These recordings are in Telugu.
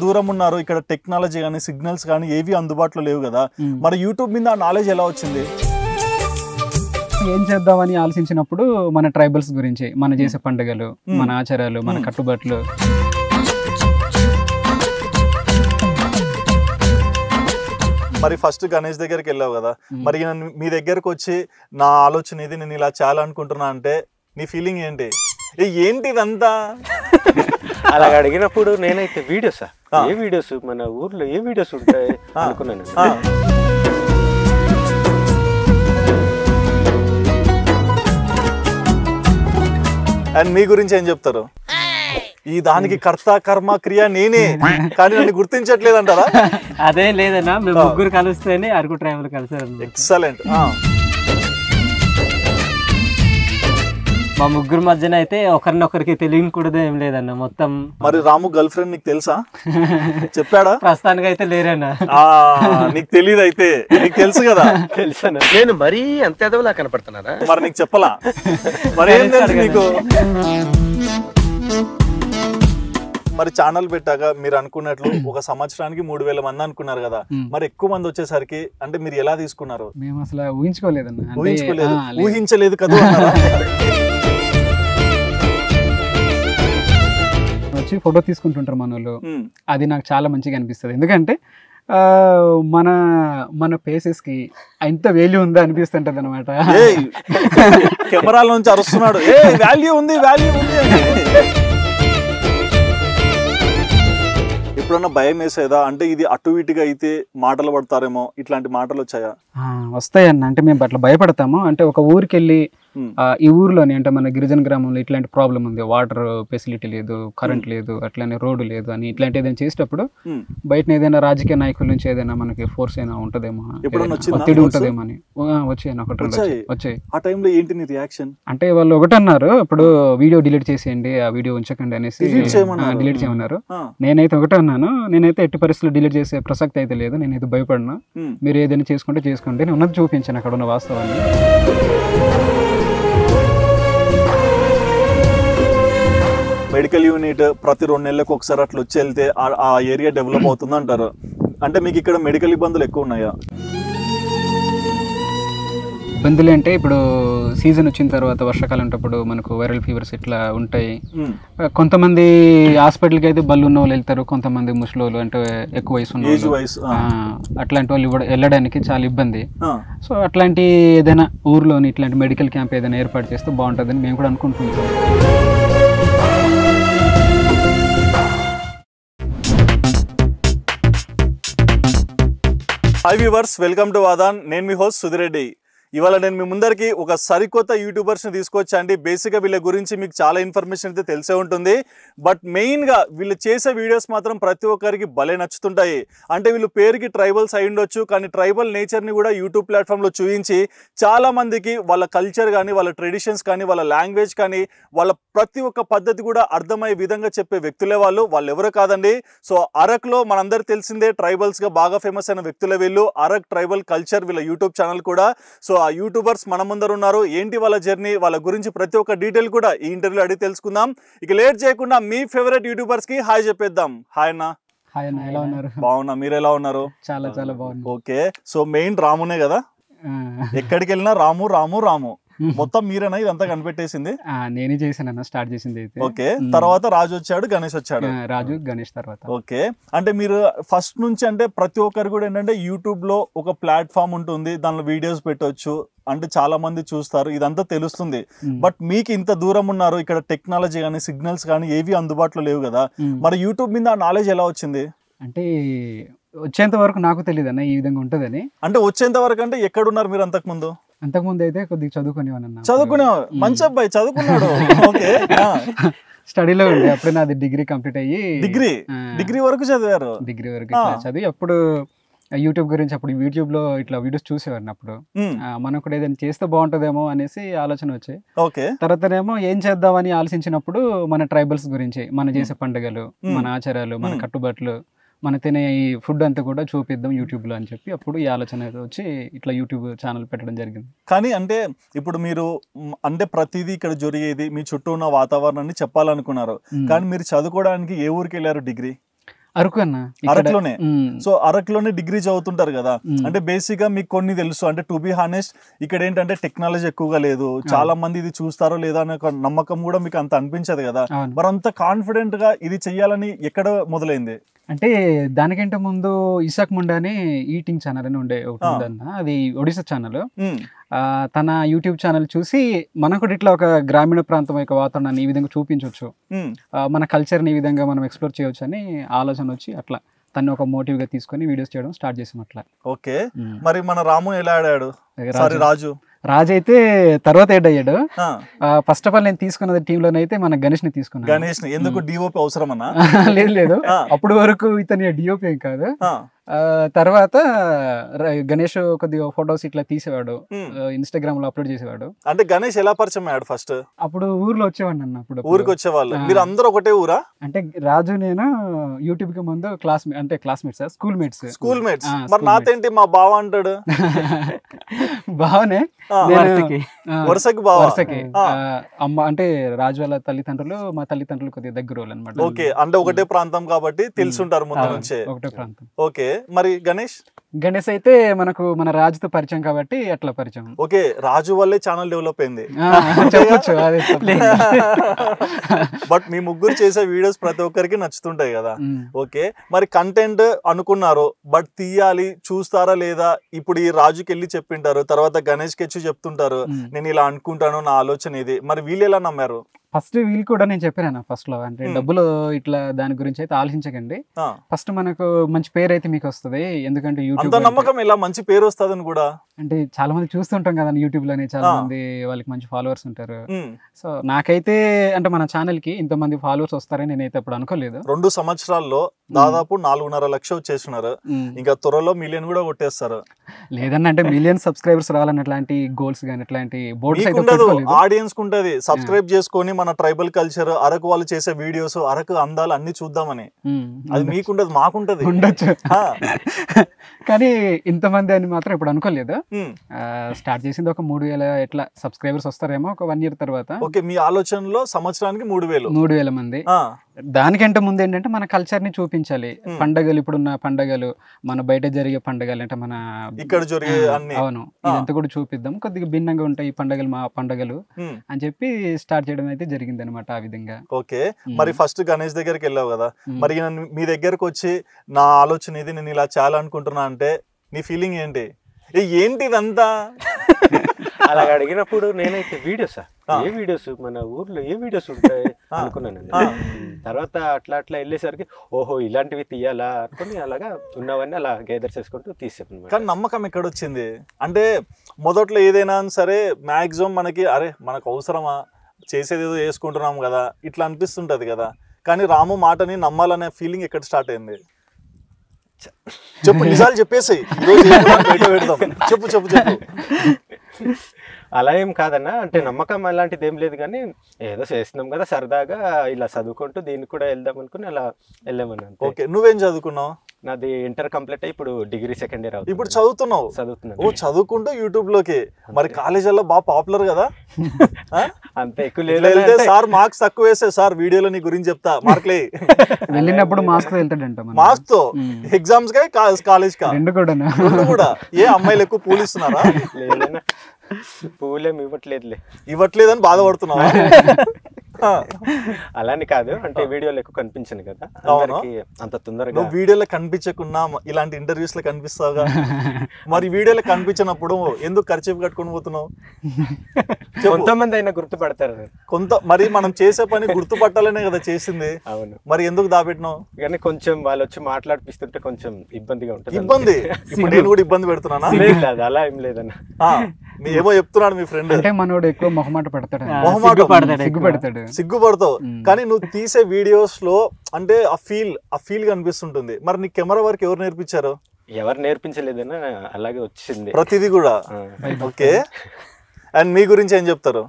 దూరం ఉన్నారు, ఇక్కడ టెక్నాలజీ కానీ సిగ్నల్స్ కానీ ఏవి అందుబాటులో లేవు కదా, మరి యూట్యూబ్ మీద నాలెడ్జ్ ఎలా వచ్చింది? ఏం చేద్దామని ఆలోచించినప్పుడు మన ట్రైబల్స్ గురించి, మన చేసే పండుగలు, మన ఆచారాలు, మన కట్టుబాట్లు. మరి ఫస్ట్ గణేష్ దగ్గరికి వెళ్ళావు కదా, మరి మీ దగ్గరకు వచ్చి నా ఆలోచన ఇది, నేను ఇలా చేయాలనుకుంటున్నా అంటే నీ ఫీలింగ్ ఏంటి? ఏంటి ఇదంతా? అలా అడిగినప్పుడు నేనైతే వీడియోసా, ఏ వీడియోస్, మన ఊర్లో ఏ వీడియోస్ ఉంటాయి అనుకున్నాను. అండ్ మీ గురించి ఏం చెప్తారు? ఈ దానికి కర్త కర్మ క్రియ నేనే, కానీ నన్ను గుర్తించట్లేదు అంటారా? అదే లేదన్నా, మేము ముగ్గురు కలిస్తేనే అరకు ట్రైబల్ కలిసారు. ఎక్సలెంట్. మా ముగ్గురు మధ్యన అయితే ఒకరినొకరికి తెలియకూడదు ఏం లేదన్న మొత్తం. మరి రాము గర్ల్ ఫ్రెండ్ నీకు తెలుసా? చెప్పాడా? ప్రస్తుతానికి అయితే లేరన్నా. నీకు తెలియదు అయితే, నీకు తెలుసు కదా? తెలుసా? నేను మరీ అంత ఎదవలా కనపడుతున్నారా? మరి నీకు చెప్పలా? మరి ఏం తెలుసు నీకు? మరి ఛానల్ పెట్టాక మీరు అనుకున్నట్లు ఒక సంవత్సరానికి 3000 మంది అనుకున్నారు కదా, మరి ఎక్కువ మంది వచ్చేసరికి అంటే మీరు ఎలా తీసుకున్నారు? మేము అసలు ఊహించుకోలేదన్న. ఊహించలేదు కదా. వచ్చి ఫోటో తీసుకుంటుంటారు మన వాళ్ళు, అది నాకు చాలా మంచిగా అనిపిస్తుంది. ఎందుకంటే మన మన ఫేసెస్ కి ఎంత వాల్యూ ఉందా అనిపిస్తుంటది అనమాట. కెమెరాల నుంచి అరుస్తున్నాడు, వాల్యూ ఉంది, వాల్యూ ఉంది. ఎప్పుడన్నా భయం వేసేదా? అంటే ఇది అటు ఇటుగా అయితే మాటలు పడతారేమో, ఇట్లాంటి మాటలు వచ్చాయా? వస్తాయన్న. అంటే మేము అట్లా భయపడతాము. అంటే ఒక ఊరికి వెళ్ళి ఈ ఊర్లోని అంటే మన గిరిజన గ్రామంలో ఇట్లాంటి ప్రాబ్లం ఉంది, వాటర్ ఫెసిలిటీ లేదు, కరెంట్ లేదు, అట్లనే రోడ్డు లేదు అని ఇట్లాంటి ఏదైనా చేసేటప్పుడు బయట ఏదైనా రాజకీయ నాయకుల నుంచి ఏదైనా మనకి ఫోర్స్ అయినా ఉంటదేమో, ఒత్తిడి ఉంటదేమో అని వచ్చాయి వచ్చాయి. ఆ టైంలో ఏంటి నీ రియాక్షన్? అంటే వాళ్ళు ఒకటన్నారు, ఇప్పుడు వీడియో డిలీట్ చేసేయండి, ఆ వీడియో ఉంచకండి అనేసి డిలీట్ చేయమన్నారు. నేనైతే ఒకటే అన్నాను, నేనైతే ఎట్టి పరిస్థితుల్లో డిలీట్ చేసే ప్రసక్తి అయితే లేదు, నేనైతే భయపడినా, మీరు ఏదైనా చేసుకుంటే చేసుకోండి, నేను ఉన్నది చూపించాను అక్కడ ఉన్న వాస్తవాన్ని. మెడికల్ యూనిట్ ప్రతి 2 నెలలకు ఒకసారి అట్లా వచ్చి వెళ్తే ఆ ఏరియా డెవలప్ అవుతుంది అంటారు. అంటే మీకు ఇక్కడ మెడికల్ ఇబ్బందులు ఎక్కువ ఉన్నాయా? ఇబ్బందులు అంటే ఇప్పుడు సీజన్ వచ్చిన తర్వాత వర్షాకాలం ఉన్నప్పుడు మనకు వైరల్ ఫీవర్స్ ఇట్లా ఉంటాయి. కొంతమంది హాస్పిటల్కి అయితే బళ్ళు ఉన్న వాళ్ళు వెళ్తారు, కొంతమంది ముసలోళ్ళు అంటే ఎక్కువ వయసు ఉన్న అట్లాంటి వాళ్ళు వెళ్ళడానికి చాలా ఇబ్బంది. సో అట్లాంటి ఏదైనా ఊర్లోని ఇట్లాంటి మెడికల్ క్యాంప్ ఏదైనా ఏర్పాటు చేస్తే బాగుంటుందని మేము కూడా అనుకుంటున్నాం. Hi viewers, welcome to Vaadan. నేను మీ హోస్ట్ సుధిరెడ్డి. ఇవాళ నేను మీ ముందరికి ఒక సరికొత్త యూట్యూబర్స్ని తీసుకొచ్చా అండి. బేసిక్గా వీళ్ళ గురించి మీకు చాలా ఇన్ఫర్మేషన్ అయితే తెలిసే ఉంటుంది, బట్ మెయిన్గా వీళ్ళు చేసే వీడియోస్ మాత్రం ప్రతి ఒక్కరికి భలే నచ్చుతుంటాయి. అంటే వీళ్ళు పేరుకి ట్రైబల్స్ అయి ఉండొచ్చు, కానీ ట్రైబల్ నేచర్ని కూడా యూట్యూబ్ ప్లాట్ఫామ్లో చూపించి చాలామందికి వాళ్ళ కల్చర్ కానీ, వాళ్ళ ట్రెడిషన్స్ కానీ, వాళ్ళ లాంగ్వేజ్ కానీ, వాళ్ళ ప్రతి ఒక్క పద్ధతి కూడా అర్థమయ్యే విధంగా చెప్పే వ్యక్తులే వాళ్ళు ఎవరో కాదండి. సో అరక్లో మనందరికి తెలిసిందే, ట్రైబల్స్గా బాగా ఫేమస్ అయిన వ్యక్తులే వీళ్ళు. అరక్ ట్రైబల్ కల్చర్ వీళ్ళ యూట్యూబ్ ఛానల్ కూడా. సో ఆ యూట్యూబర్స్ మన ముందర ఉన్నారు. ఏంటి వాళ్ళ జర్నీ, వాళ్ళ గురించి ప్రతి ఒక్క డీటెయిల్ కూడా ఈ ఇంటర్వ్యూలో అడిగి తెలుసుకుందాం. ఇక లేట్ చేయకుండా మీ ఫేవరెట్ యూట్యూబర్స్ కి హాయ్ చెప్పేద్దాం. హాయ్ అన్న. హాయ్ అన్న, ఎలా ఉన్నారు? బాగున్నా, మీరు ఎలా ఉన్నారు? చాలా చాలా బాగున్నా. ఓకే, సో మెయిన్ రామునే కదా, ఎక్కడికి వెళ్ళినా రాము రాము రాము, మొత్తం మీరేనా ఇదంతా కనిపెట్టేసింది? నేనే చేశానన్న, స్టార్ట్ చేసింది అయితే. ఓకే, తర్వాత రాజు వచ్చాడు, గణేష్ వచ్చాడు. రాజు గణేష్ తర్వాత. ఓకే, అంటే మీరు ఫస్ట్ నుంచి అంటే ప్రతి ఒక్కరు కూడా ఏంటంటే యూట్యూబ్ లో ఒక ప్లాట్ఫామ్ ఉంటుంది, దానిలో వీడియోస్ పెట్టవచ్చు, అంటే చాలా మంది చూస్తారు, ఇదంతా తెలుస్తుంది. బట్ మీకు ఇంత దూరం ఉన్నారు, ఇక్కడ టెక్నాలజీ కానీ సిగ్నల్స్ కానీ ఏవి అందుబాటులో లేవు కదా, మరి యూట్యూబ్ మీద నాలెడ్జ్ ఎలా వచ్చింది? అంటే వచ్చేంత వరకు నాకు తెలియదు అన్న ఈ విధంగా ఉంటుందని. అంటే వచ్చేంత వరకు అంటే ఎక్కడున్నారు మీరు అంతకుముందు? అంతకుముందు అయితే కొద్దిగా చదువుకునేవాడిని. చదువుకునే మంచి అబ్బాయి, చదువుకున్నాడు. ఓకే, స్టడీలో ఉండే అప్పుడు నాది డిగ్రీ కంప్లీట్ అయ్యి. డిగ్రీ వరకు చదివారు? డిగ్రీ వరకు చదివి అప్పుడు యూట్యూబ్ గురించి అప్పుడు యూట్యూబ్ లో ఇట్లా వీడియోస్ చూసేవాడిని. అప్పుడు మనం కూడా ఏదైనా చేస్తే బాగుంటుందేమో అనేసి ఆలోచన వచ్చాయి. తర్వాతనేమో ఏం చేద్దామని ఆలోచించినప్పుడు మన ట్రైబల్స్ గురించి, మన చేసే పండుగలు, మన ఆచారాలు, మన కట్టుబాట్లు, మన తినే ఈ ఫుడ్ అంతా కూడా చూపిద్దాం యూట్యూబ్ లో అని చెప్పి అప్పుడు ఈ ఆలోచన వచ్చి ఇట్లా యూట్యూబ్ ఛానల్ పెట్టడం జరిగింది. కానీ అంటే ఇప్పుడు మీరు అంటే ప్రతిదీ ఇక్కడ జరిగేది మీ చుట్టూ ఉన్న వాతావరణాన్ని చెప్పాలనుకున్నారు, కానీ మీరు చదువుకోవడానికి ఏ ఊరికి వెళ్ళారు? డిగ్రీ అరకు అన్న అరకులోనే. సో అరకులోనే డిగ్రీ చదువుతుంటారు కదా, అంటే బేసిక్ గా మీకు కొన్ని తెలుసు, అంటే టు బి హానెస్ట్ ఇక్కడ ఏంటంటే టెక్నాలజీ ఎక్కువగా లేదు, చాలా మంది ఇది చూస్తారో లేదా అనే ఒక నమ్మకం కూడా మీకు అంత అనిపించదు కదా, మరి అంత కాన్ఫిడెంట్ గా ఇది చెయ్యాలని ఎక్కడ మొదలైంది? అంటే దానికంటే ముందు ఇసాక్ ముండా అని ఈటింగ్ ఛానల్ అని ఉండే ఒకటి ఉందన్న, అది ఒడిశా ఛానల్. తన యూట్యూబ్ ఛానల్ చూసి మనం కూడా ఇట్లా ఒక గ్రామీణ ప్రాంతం యొక్క వాతావరణాన్ని ఈ విధంగా చూపించవచ్చు, మన కల్చర్ని ఈ విధంగా మనం ఎక్స్ప్లోర్ చేయవచ్చు అని ఆలోచన వచ్చి అట్లా తను ఒక మోటివ్ గా తీసుకొని వీడియోస్ చేయడం స్టార్ట్ చేసాం అట్లా. ఓకే, మరి మన రాము ఎలా ఆడాడు? రాజు అయితే తర్వాత యాడ్ అయ్యాడు. ఫస్ట్ ఆఫ్ ఆల్ నేను తీసుకున్నది టీమ్ లోనైతే మన గణేష్ ని తీసుకున్నాను. గణేష్ ని ఎందుకు? డిఓపి అవసరమన్నా? లేదు, అప్పుడు వరకు ఇతని డిఓపి ఏం కాదు. తర్వాత గణేష్ కొద్దిగా ఫొటోస్ ఇట్లా తీసేవాడు, ఇన్స్టాగ్రామ్ లో అప్లోడ్ చేసేవాడు. అంటే గణేష్ ఎలా పరిచయం అయ్యాడు? ఫస్ట్ అప్పుడు ఊర్లో వచ్చేవాడు అన్న. అప్పుడు ఊరికి వచ్చేవాళ్ళు మీరు అందరూ ఒకటే ఊరా? అంటే రాజు నేను యూట్యూబ్ కి ముందు క్లాస్మేట్స్ స్కూల్ మేట్స్. మరి నాతేంటి మా బావ అంటాడు? బావనే వరుసకి అమ్మ అంటే రాజు వాళ్ళ తల్లిదండ్రులు మా తల్లిదండ్రులు కొద్దిగా దగ్గర వాళ్ళు అనమాట. ఓకే, అంటే ఒకటే ప్రాంతం కాబట్టి తెలుసుంటారు ముందు నుంచే. ఒకటే ప్రాంతం. ఓకే, మరి గణేష్ అయితే మన రాజుతో పరిచయం కాబట్టి అట్లా పరిచయం. ఓకే, రాజు వల్లే ఛానల్ డెవలప్ అయింది చెప్పొచ్చు. బట్ మీ ముగ్గురు చేసే వీడియోస్ ప్రతి ఒక్కరికి నచ్చుతుంటాయి కదా. ఓకే, మరి కంటెంట్ అనుకున్నారు, బట్ తీయాలి చూస్తారా లేదా? ఇప్పుడు ఈ రాజుకి వెళ్ళి చెప్పింటారు, తర్వాత గణేష్ కి వచ్చి చెప్తుంటారు నేను ఇలా అనుకుంటాను, నా ఆలోచన ఇది. మరి వీళ్ళు ఎలా నమ్మారు? ఫస్ట్ వీళ్ళు కూడా నేను చెప్పాను ఫస్ట్ లో, అంటే డబ్బులు ఇట్లా దాని గురించి అయితే ఆలోచించకండి, ఫస్ట్ మనకు మంచి పేరు అయితే మీకు వస్తుంది. ఎందుకంటే యూట్యూబ్ నమ్మకం ఇలా మంచి పేరు వస్తుందని కూడా, అంటే చాలా మంది చూస్తుంటాం కదా యూట్యూబ్ లోనే, చాలా మంది వాళ్ళకి మంచి ఫాలోవర్స్ ఉంటారు. సో నాకైతే అంటే మన ఛానల్ కి ఇంత మంది ఫాలోవర్స్ వస్తారని నేనైతే అప్పుడు అనుకోలేదు. 2 సంవత్సరాల్లో దాదాపు 4.5 లక్షలు వచ్చేస్తున్నారు, ఇంకా త్వరలో మిలియన్ కూడా కొట్టేస్తారు. లేదన్న అంటే మిలియన్ సబ్స్క్రైబర్స్ రావాలని అట్లాంటి గోల్స్ గానీ అట్లాంటి బోర్డ్స్ ఆడియన్స్ ఉంటది. సబ్స్క్రైబ్ చేసుకొని మన ట్రైబల్ కల్చర్, అరకు వాళ్ళు చేసే వీడియోస్, అరకు అందాలు అన్ని చూద్దామని. అది మీకుంటది, మాకుంటది ఉండొచ్చు, కానీ ఇంతమంది అని మాత్రం ఇప్పుడు అనుకోలేదు. స్టార్ట్ చేసింది ఒక 3,000 ఎట్లా సబ్స్క్రైబర్స్ వస్తారేమో ఒక 1 year తర్వాత. ఓకే, మీ ఆలోచనలో సంవత్సరానికి 3,000 మంది. దానికంటే ముందు ఏంటంటే మన కల్చర్ ని చూపించాలి. పండగలు, ఇప్పుడున్న పండగలు, మన బయట జరిగే పండగలు, అంటే మన ఇక్కడ జరిగే అవును ఇదంతా కూడా చూపిద్దాం, కొద్దిగా భిన్నంగా ఉంటాయి ఈ పండగలు మా పండగలు అని చెప్పి స్టార్ట్ చేయడం అయితే జరిగింది అనమాట ఆ విధంగా. ఓకే, మరి ఫస్ట్ గణేష్ దగ్గరికి వెళ్ళావు కదా, మరి మీ దగ్గరకు వచ్చి నా ఆలోచన ఇది, నేను ఇలా చేయాలనుకుంటున్నా అంటే నీ ఫీలింగ్ ఏంటి? ఏంటి ఇదంతా? అలా అడిగినప్పుడు నేనైతే వీడియోస్ ఏ వీడియోస్ మన ఊర్లో ఏ వీడియోస్ ఉంటాయి అనుకున్నానండి. తర్వాత అట్లా వెళ్ళేసరికి ఓహో ఇలాంటివి తీయాలా అనుకుని అలాగా ఉన్నవన్నీ అలా గేదర్ చేసుకుంటూ తీసాను. కానీ నమ్మకం ఎక్కడ వచ్చింది? అంటే మొదట్లో ఏదైనా సరే మాక్సిమం మనకి అరే మనకు అవసరమా, చేసేది ఏదో చేసుకుంటున్నాం కదా ఇట్లా అనిపిస్తుంటది కదా, కానీ రాము మాటని నమ్మాలనే ఫీలింగ్ ఎక్కడ స్టార్ట్ అయింది? చెప్పు, నిజాలు చెప్పేసి చెప్పు. అలా ఏం కాదన్నా, అంటే నమ్మకం అలాంటిది ఏం లేదు, కానీ ఏదో చేస్తున్నాం కదా సరదాగా ఇలా చదువుకుంటూ దీనికి కూడా వెళ్దాం అనుకుని అలా వెళ్ళామన్నా. ఓకే, నువ్వేం చదువుకున్నావు? నాది ఇంటర్ కంప్లీట్ అయ్యి ఇప్పుడు డిగ్రీ 2nd year అవుతుంది. ఇప్పుడు చదువుతున్నావు? చదువుతున్నాను. ఓ, చదువుకుంటూ యూట్యూబ్ లోకి. మరి కాలేజీల్లో బాగా పాపులర్ కదా? అంత ఎక్కువ లేదు సార్, మార్క్స్ తక్కువ వేస్తే సార్ వీడియోలో నీ గురించి చెప్తా మార్కులే వెళ్ళినప్పుడు మాస్క్ వెళ్తాడంట. మాస్క్ తో ఎగ్జామ్స్ కా కాలేజ్ కా రెండు కూడా. ఏ అమ్మాయిలు ఎక్కువ పూలు ఇస్తున్నారా? లేదన్నా, పూలేం ఇవ్వట్లేదని బాధపడుతున్నావా? అలాని కాదు, అంటే వీడియోలో ఎక్కువ కనిపించను కదా అంత తొందరగా. నువ్వు వీడియోలో కనిపించకున్నా ఇలాంటి ఇంటర్వ్యూస్ లో కనిపిస్తావుగా, మరి వీడియోలో కనిపించినప్పుడు ఎందుకు ఖర్చు కట్టుకొని పోతున్నావు? కొంతమంది అయినా గుర్తుపడతారు. మరి మనం చేసే పని గుర్తుపట్టాలనే కదా చేసింది. అవును, మరి ఎందుకు దాపెట్టినావు? కానీ కొంచెం వాళ్ళు వచ్చి మాట్లాడిపిస్తుంటే కొంచెం ఇబ్బందిగా ఉంటుంది. ఇబ్బంది? ఇప్పుడు నేను కూడా ఇబ్బంది పెడుతున్నానా? అలా ఏం లేదన్నా, ఏమో చెప్తున్నాడు మీ ఫ్రెండ్. అంటే మనోడు ఎక్కువ మొహమాట పడతాడు, సిగ్గుపడతావు. కానీ నువ్వు తీసే వీడియోస్ లో అంటే ఆ ఫీల్ కనిపిస్తుంటుంది. మరి నీ కెమెరా వర్క్ ఎవరు నేర్పించారు? ఎవరు నేర్పించలేదన్నా, అలాగే వచ్చింది ప్రతిదీ కూడా. ఓకే, అండ్ మీ గురించి ఏం చెప్తారు?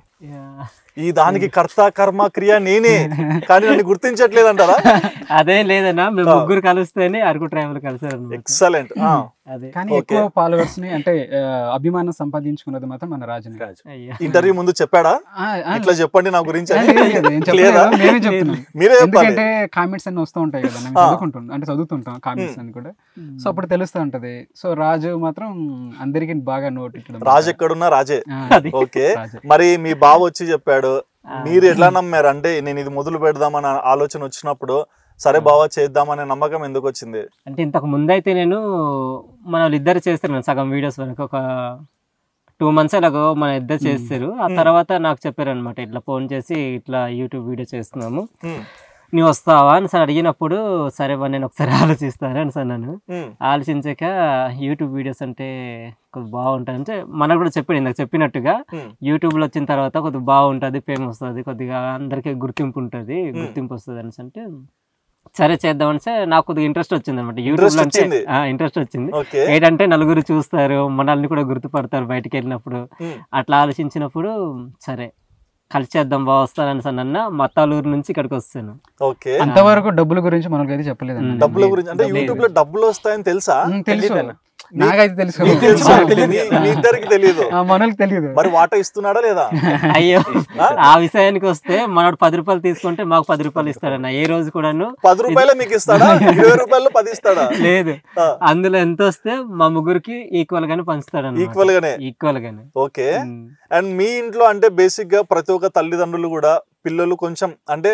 ఈ దానికి కర్త కర్మ క్రియ నేనే, కానీ నన్ను గుర్తించట్లేదు అంటారా? అదే లేదన్నా, మేము ముగ్గురు కలిస్తేనే అరకు ట్రైబల్ కలిసారు. ఎక్సలెంట్. అదే కానీ ఎక్కువ ఫాలోవర్స్ ని అంటే అభిమానం సంపాదించుకున్నది మాత్రం మన రాజుని. ఇంటర్వ్యూ ముందు చెప్పాడా ఇట్లా చెప్పండి నా గురించి అని? మేమే చెప్తున్నాం. మీరే చెప్పాలి. ఎందుకంటే కామెంట్స్ అన్ని వస్తూ ఉంటాయి కదా, మేము చదువుతుంటాం కామెంట్స్ అని కూడా. సో అప్పుడు తెలుస్తూ ఉంటది. సో రాజు మాత్రం అందరికి బాగా నోట్ ఇచ్చడం. రాజు ఎక్కడున్నా రాజే. ఓకే, మరి మీ బావ వచ్చి చెప్పాడు, మీరు ఎట్లా నమ్మారు? అంటే నేను ఇది మొదలు పెడదామని ఆలోచన వచ్చినప్పుడు సరే బావా చేద్దామనే నమ్మకం ఎందుకు వచ్చింది? అంటే ఇంతకు ముందైతే నేను మన వాళ్ళు ఇద్దరు చేస్తారు సగం వీడియోస్ వరకు, ఒక 2 months అలాగో మన ఇద్దరు చేస్తారు. ఆ తర్వాత నాకు చెప్పారు అనమాట, ఇట్లా ఫోన్ చేసి ఇట్లా యూట్యూబ్ వీడియో చేస్తున్నాము, నువ్వు వస్తావా అని సార్ అడిగినప్పుడు, సరే బా నేను ఒకసారి ఆలోచిస్తాను అని సార్. నన్ను ఆలోచించాక యూట్యూబ్ వీడియోస్ అంటే కొద్దిగా బాగుంటుంది అంటే మనకు కూడా చెప్పాడు ఇందాక చెప్పినట్టుగా, యూట్యూబ్లో వచ్చిన తర్వాత కొద్దిగా బాగుంటుంది, ఫేమ్ వస్తుంది, కొద్దిగా అందరికీ గుర్తింపు ఉంటుంది, గుర్తింపు వస్తుంది అనేసి అంటే సరే చేద్దామని సార్ నాకు కొద్దిగా ఇంట్రెస్ట్ వచ్చింది అనమాట. యూట్యూబ్ అంటే ఇంట్రెస్ట్ వచ్చింది. ఏంటంటే నలుగురు చూస్తారు, మనల్ని కూడా గుర్తుపడతారు బయటకు వెళ్ళినప్పుడు. అట్లా ఆలోచించినప్పుడు సరే కలిసి చేద్దాం బాగా వస్తానని సార్ అన్న మత్తాలూరు నుంచి ఇక్కడికి వస్తాను. అంతవరకు డబ్బుల గురించి మనకైతే చెప్పలేదు. డబ్బుల గురించి అంటే యూట్యూబ్ లో డబ్బులు వస్తాయని తెలుసా? నాకైతే తెలుసు, ఇద్దరికి తెలియదు, మనకి తెలియదు. మరి వాటా ఇస్తున్నాడా లేదా? అయ్యో ఆ విషయానికి వస్తే మనోడు 10 రూపాయలు తీసుకుంటే మాకు 10 రూపాయలు ఇస్తాడన్న. ఏ రోజు కూడాను 10 రూపాయలు మీకు ఇస్తాడా? 20 రూపాయలు 10 ఇస్తాడా? లేదు, అందులో ఎంత వస్తే మా ముగ్గురికి ఈక్వల్ గానే పంచుతాడు. ఈక్వల్ గానే. ఓకే. అండ్ మీ ఇంట్లో అంటే బేసిక్ గా ప్రతి ఒక్క తల్లిదండ్రులు కూడా పిల్లలు కొంచెం అంటే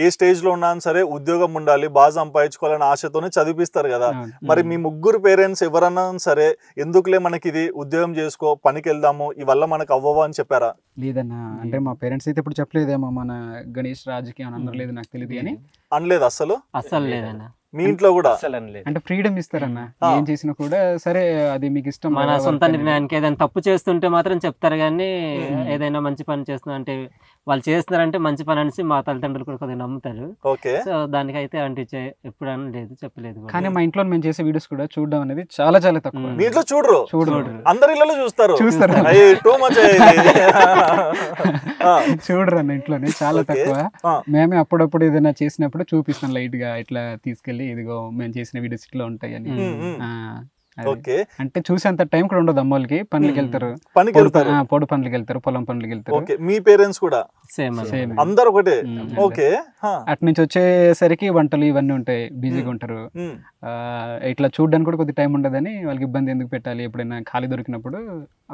ఏ స్టేజ్ లో ఉన్నా సరే ఉద్యోగం ఉండాలి, బాగా సంపాదించుకోవాలని ఆశతోనే చదివిస్తారు కదా. మరి మీ ముగ్గురు పేరెంట్స్ ఎవరన్నా సరే ఎందుకులే మనకి ఇది ఉద్యోగం చేసుకో, పనికి వెళ్దాము, ఇవల్ల మనకు అవ్వవా అని చెప్పారా? లేదన్నా, అంటే మా పేరెంట్స్ అయితే ఇప్పుడు చెప్పలేదేమో, మన గణేష్ రాజుకి అని అందరూ లేదు, నాకు తెలియదు కానీ అనలేదు అసలు లేదన్నా. మీ ఇంట్లో కూడా అంటే ఫ్రీడమ్ ఇస్తారన్న, ఏం చేసినా కూడా సరే అది మీకు ఇష్టం. మన సొంత నిర్ణయానికి ఏదైనా తప్పు చేస్తుంటే మాత్రం చెప్తారు, కానీ ఏదైనా మంచి పని చేస్తున్నా అంటే వాళ్ళు చేస్తున్నారంటే మంచి పని అనేసి మా తల్లిదండ్రులు కూడా కొద్దిగా నమ్ముతారు. సో దానికైతే అంటే ఎప్పుడన్నా లేదు, చెప్పలేదు. కానీ మా ఇంట్లో మేము చేసే వీడియోస్ కూడా చూడడం అనేది చాలా చాలా తక్కువ. మీ ఇంట్లో చూడరు, అందరి ఇళ్ళలో చూస్తారు. చూడరు అన్న, ఇంట్లోనే చాలా తక్కువ. మేమే అప్పుడప్పుడు ఏదైనా చేసినప్పుడు చూపిస్తాం లైట్ గా, ఇట్లా తీసుకెళ్లి ఇదిగో మేము చేసిన వీడియోస్ ఇట్లా ఉంటాయి అని. అంటే చూసేంత టైం కూడా ఉండదు. అమ్మోళ్ళకి పనులకి వెళ్తారు, పొడి పనులకి వెళ్తారు, పొలం పనులకి వెళ్తారు. మీ పేరెంట్స్ కూడా సేమ్ అందరూ ఒకటే. ఓకే. అటు నుంచి వచ్చేసరికి వంటలు ఇవన్నీ ఉంటాయి, బిజీగా ఉంటారు. ఇట్లా చూడడానికి కూడా కొద్ది టైం ఉండదని వాళ్ళకి ఇబ్బంది ఎందుకు పెట్టాలి, ఎప్పుడైనా ఖాళీ దొరికినప్పుడు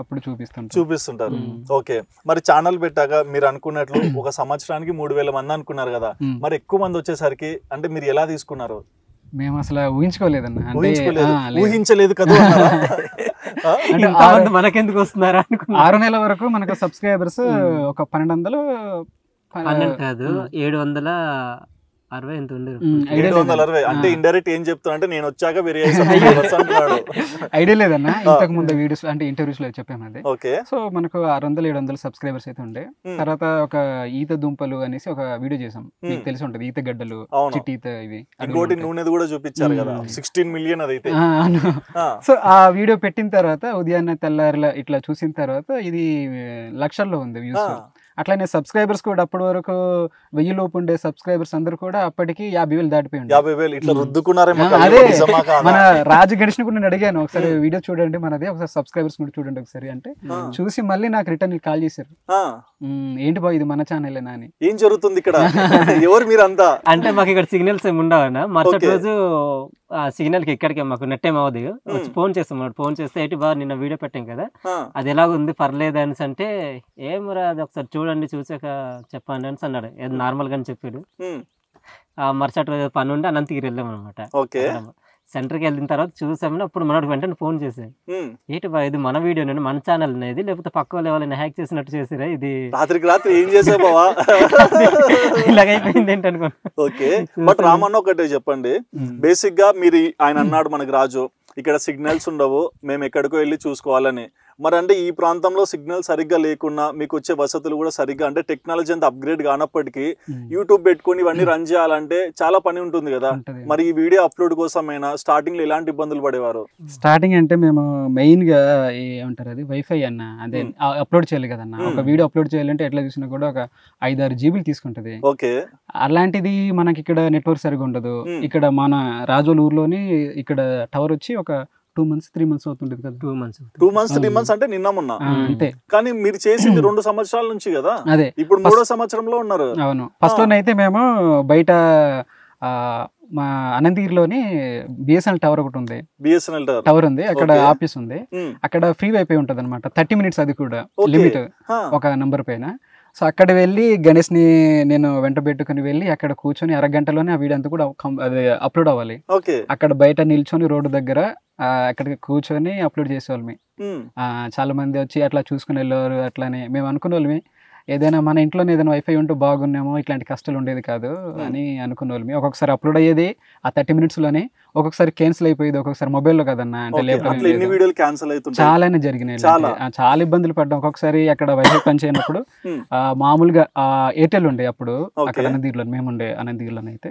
అప్పుడు చూపిస్తుంటారు. ఓకే. మరి ఛానల్ పెట్టాక మీరు అనుకున్నట్లు ఒక సంవత్సరానికి 3000 మంది అనుకున్నారు కదా, మరి ఎక్కువ మంది వచ్చేసరికి అంటే మీరు ఎలా తీసుకున్నారు? మేము అసలు ఊహించుకోలేదన్న, ఊహించలేదు కదా. మనకెందుకు వస్తున్నారా 6 నెలల వరకు మనకు సబ్స్క్రైబర్స్ ఒక 1200 కాదు 760 ఎంత ఉండేది. 760 అంటే ఇండైరెక్ట్ ఏం చెప్తున్నా అంటే నేను వచ్చాక వేరే ఐడియా లేదన్న. ఇంతకు ముందు వీడియోస్ అంటే ఇంటర్వ్యూస్ లో చెప్పాము అది. సో మనకు 600-700 సబ్స్క్రైబర్స్ అయితే ఉండే. తర్వాత ఒక ఈత దుంపలు అనేసి ఒక వీడియో చేసాం, మీకు తెలిసి ఉంటది, ఈత గడ్డలు, చిట్టి ఈత, ఇవి ఇంకోటి నూనెది కూడా చూపించారు కదా, 16 మిలియన్ అదైతే. సో ఆ వీడియో పెట్టిన తర్వాత ఉదయాన్నే తెల్లారిలా ఇట్లా చూసిన తర్వాత ఇది లక్షల్లో ఉంది వ్యూస్. అట్లానే సబ్స్క్రైబర్స్ కూడా అప్పటి వరకు 1000 లోపు ఉండే సబ్స్క్రైబర్స్ అందరూ కూడా అప్పటికి 50,000 దాటిపోయింది. అదే మన రాజు గణేష్ కూడా నేను అడిగాను, ఒకసారి వీడియో చూడండి మనది, ఒకసారి సబ్స్క్రైబర్స్ కూడా చూడండి ఒకసారి అంటే, చూసి మళ్ళీ నాకు రిటర్న్ కాల్ చేశారు, ఏంటి బాయ్ ఇది మన ఛానలేనా అని. ఏం జరుగుతుంది ఇక్కడ, ఎవరు మీరంతా అంటే మాకు ఇక్కడ సిగ్నల్స్ ఏమి ఉండవన్నా. మరుసటి రోజు సిగ్నల్ కి ఇక్కడికి మాకు నెట్ ఏం అవ్వదు, వచ్చి ఫోన్ చేస్తాం. ఫోన్ చేస్తే ఏంటి బా నిన్న వీడియో పెట్టాం కదా, అది ఎలాగుంది పర్లేదు అని అంటే, ఏమరా అది ఒకసారి చూడండి చూసాక చెప్పండి అని అన్నాడు. ఏదో నార్మల్ గానే చెప్పాడు. మరుసటి రోజు పని ఉండి అనంతగిరి వెళ్ళాం అనమాట. సెంటర్కి వెళ్ళిన తర్వాత చూసామని అప్పుడు మనోడికి వెంటనే ఫోన్ చేశాను, ఏంటి బా ఇది మన వీడియో నేను మన ఛానల్ అనేది, లేకపోతే పక్క వాళ్ళు ఎవరైనా హ్యాక్ చేసినట్టు చేసిరా, ఇది రాత్రి ఏం చేసావు బావా ఇలాగైపోయింది ఏంటి అనుకో. ఓకే. బట్ రామన్న ఒకటే చెప్పండి, బేసిక్ గా మీరు ఆయన అన్నాడు మనకి రాజు ఇక్కడ సిగ్నల్స్ ఉండవు, మేము ఎక్కడికో వెళ్ళి చూసుకోవాలని. మరి అంటే ఈ ప్రాంతంలో సిగ్నల్ సరిగ్గా లేకున్నా మీకు వచ్చే వసతులు కూడా సరిగ్గా అంటే టెక్నాలజీ అంత అప్గ్రేడ్ కానప్పటికీ యూట్యూబ్ పెట్టుకొని ఇవన్నీ రన్ చేయాలంటే చాలా పని ఉంటుంది కదా. మరి ఈ వీడియో అప్లోడ్ కోసమైనా స్టార్టింగ్ లో ఎలాంటి ఇబ్బందులు పడేవారు? స్టార్టింగ్ అంటే మేము మెయిన్ గా ఏమంటారు అది వైఫై అన్న అదే అప్లోడ్ చేయాలి కదన్న. ఒక వీడియో అప్లోడ్ చేయాలంటే ఎట్లా చూసినా కూడా ఒక 5-6 GB తీసుకుంటది. ఓకే, అలాంటిది మనకి ఇక్కడ నెట్వర్క్ సరిగా ఉండదు. ఇక్కడ మన రాజోల్ ఊర్లోని ఇక్కడ టవర్ వచ్చి ఒక 2 months 3 months అవుతుంటది కదా. 2 months 3 months అంటే నిన్న మొన్న అంతే. కానీ మీరు చేసింది 2 సంవత్సరాల నుంచి కదా. అదే ఇప్పుడు 3వ సంవత్సరంలో ఉన్నారు. అవును. ఫస్ట్ లోనే అయితే మేము బయట మా అనంతగిరిలోని బిఎస్ఎన్ఎల్ టవర్ ఒకటి ఉంది, బిఎస్ఎన్ఎల్ టవర్ ఉంది, అక్కడ ఆఫీస్ ఉంది. అక్కడ ఫ్రీ వైఫై ఉంటది అనమాట, 30 minutes అది కూడా లిమిట్ ఒక నంబర్ పైన. సో అక్కడ వెళ్ళి గణేష్ ని నేను వెంట పెట్టుకుని వెళ్ళి అక్కడ కూర్చొని అరగంటలోనే ఆ వీడియో అంతా కూడా అప్లోడ్ అవ్వాలి. అక్కడ బయట నిల్చొని రోడ్డు దగ్గర అక్కడికి కూర్చొని అప్లోడ్ చేసేవాళ్ళమి. చాలా మంది వచ్చి అట్లా చూసుకుని వెళ్ళేవారు. అట్లానే మేము అనుకునే వాళ్ళమి ఏదైనా మన ఇంట్లోనే ఏదైనా వైఫై ఉంటూ బాగున్నామో ఇట్లాంటి కష్టాలు ఉండేది కాదు అని అనుకునే వాళ్ళమి. ఒక్కొక్కసారి అప్లోడ్ అయ్యేది ఆ 30 minutes లోనే, ఒక్కొక్కసారి క్యాన్సిల్ అయిపోయేది, ఒక్కొక్కసారి మొబైల్లో కదన్నా అంటే చాలానే జరిగినాయి. చాలా ఇబ్బందులు పడ్డాం. ఒక్కొక్కసారి అక్కడ వైఫై పని చేయనప్పుడు మామూలుగా ఎయిర్టెల్ ఉండే అప్పుడు అక్కడ అనంతగిరిలో మేముండే అనంతగిరిలోనే అయితే.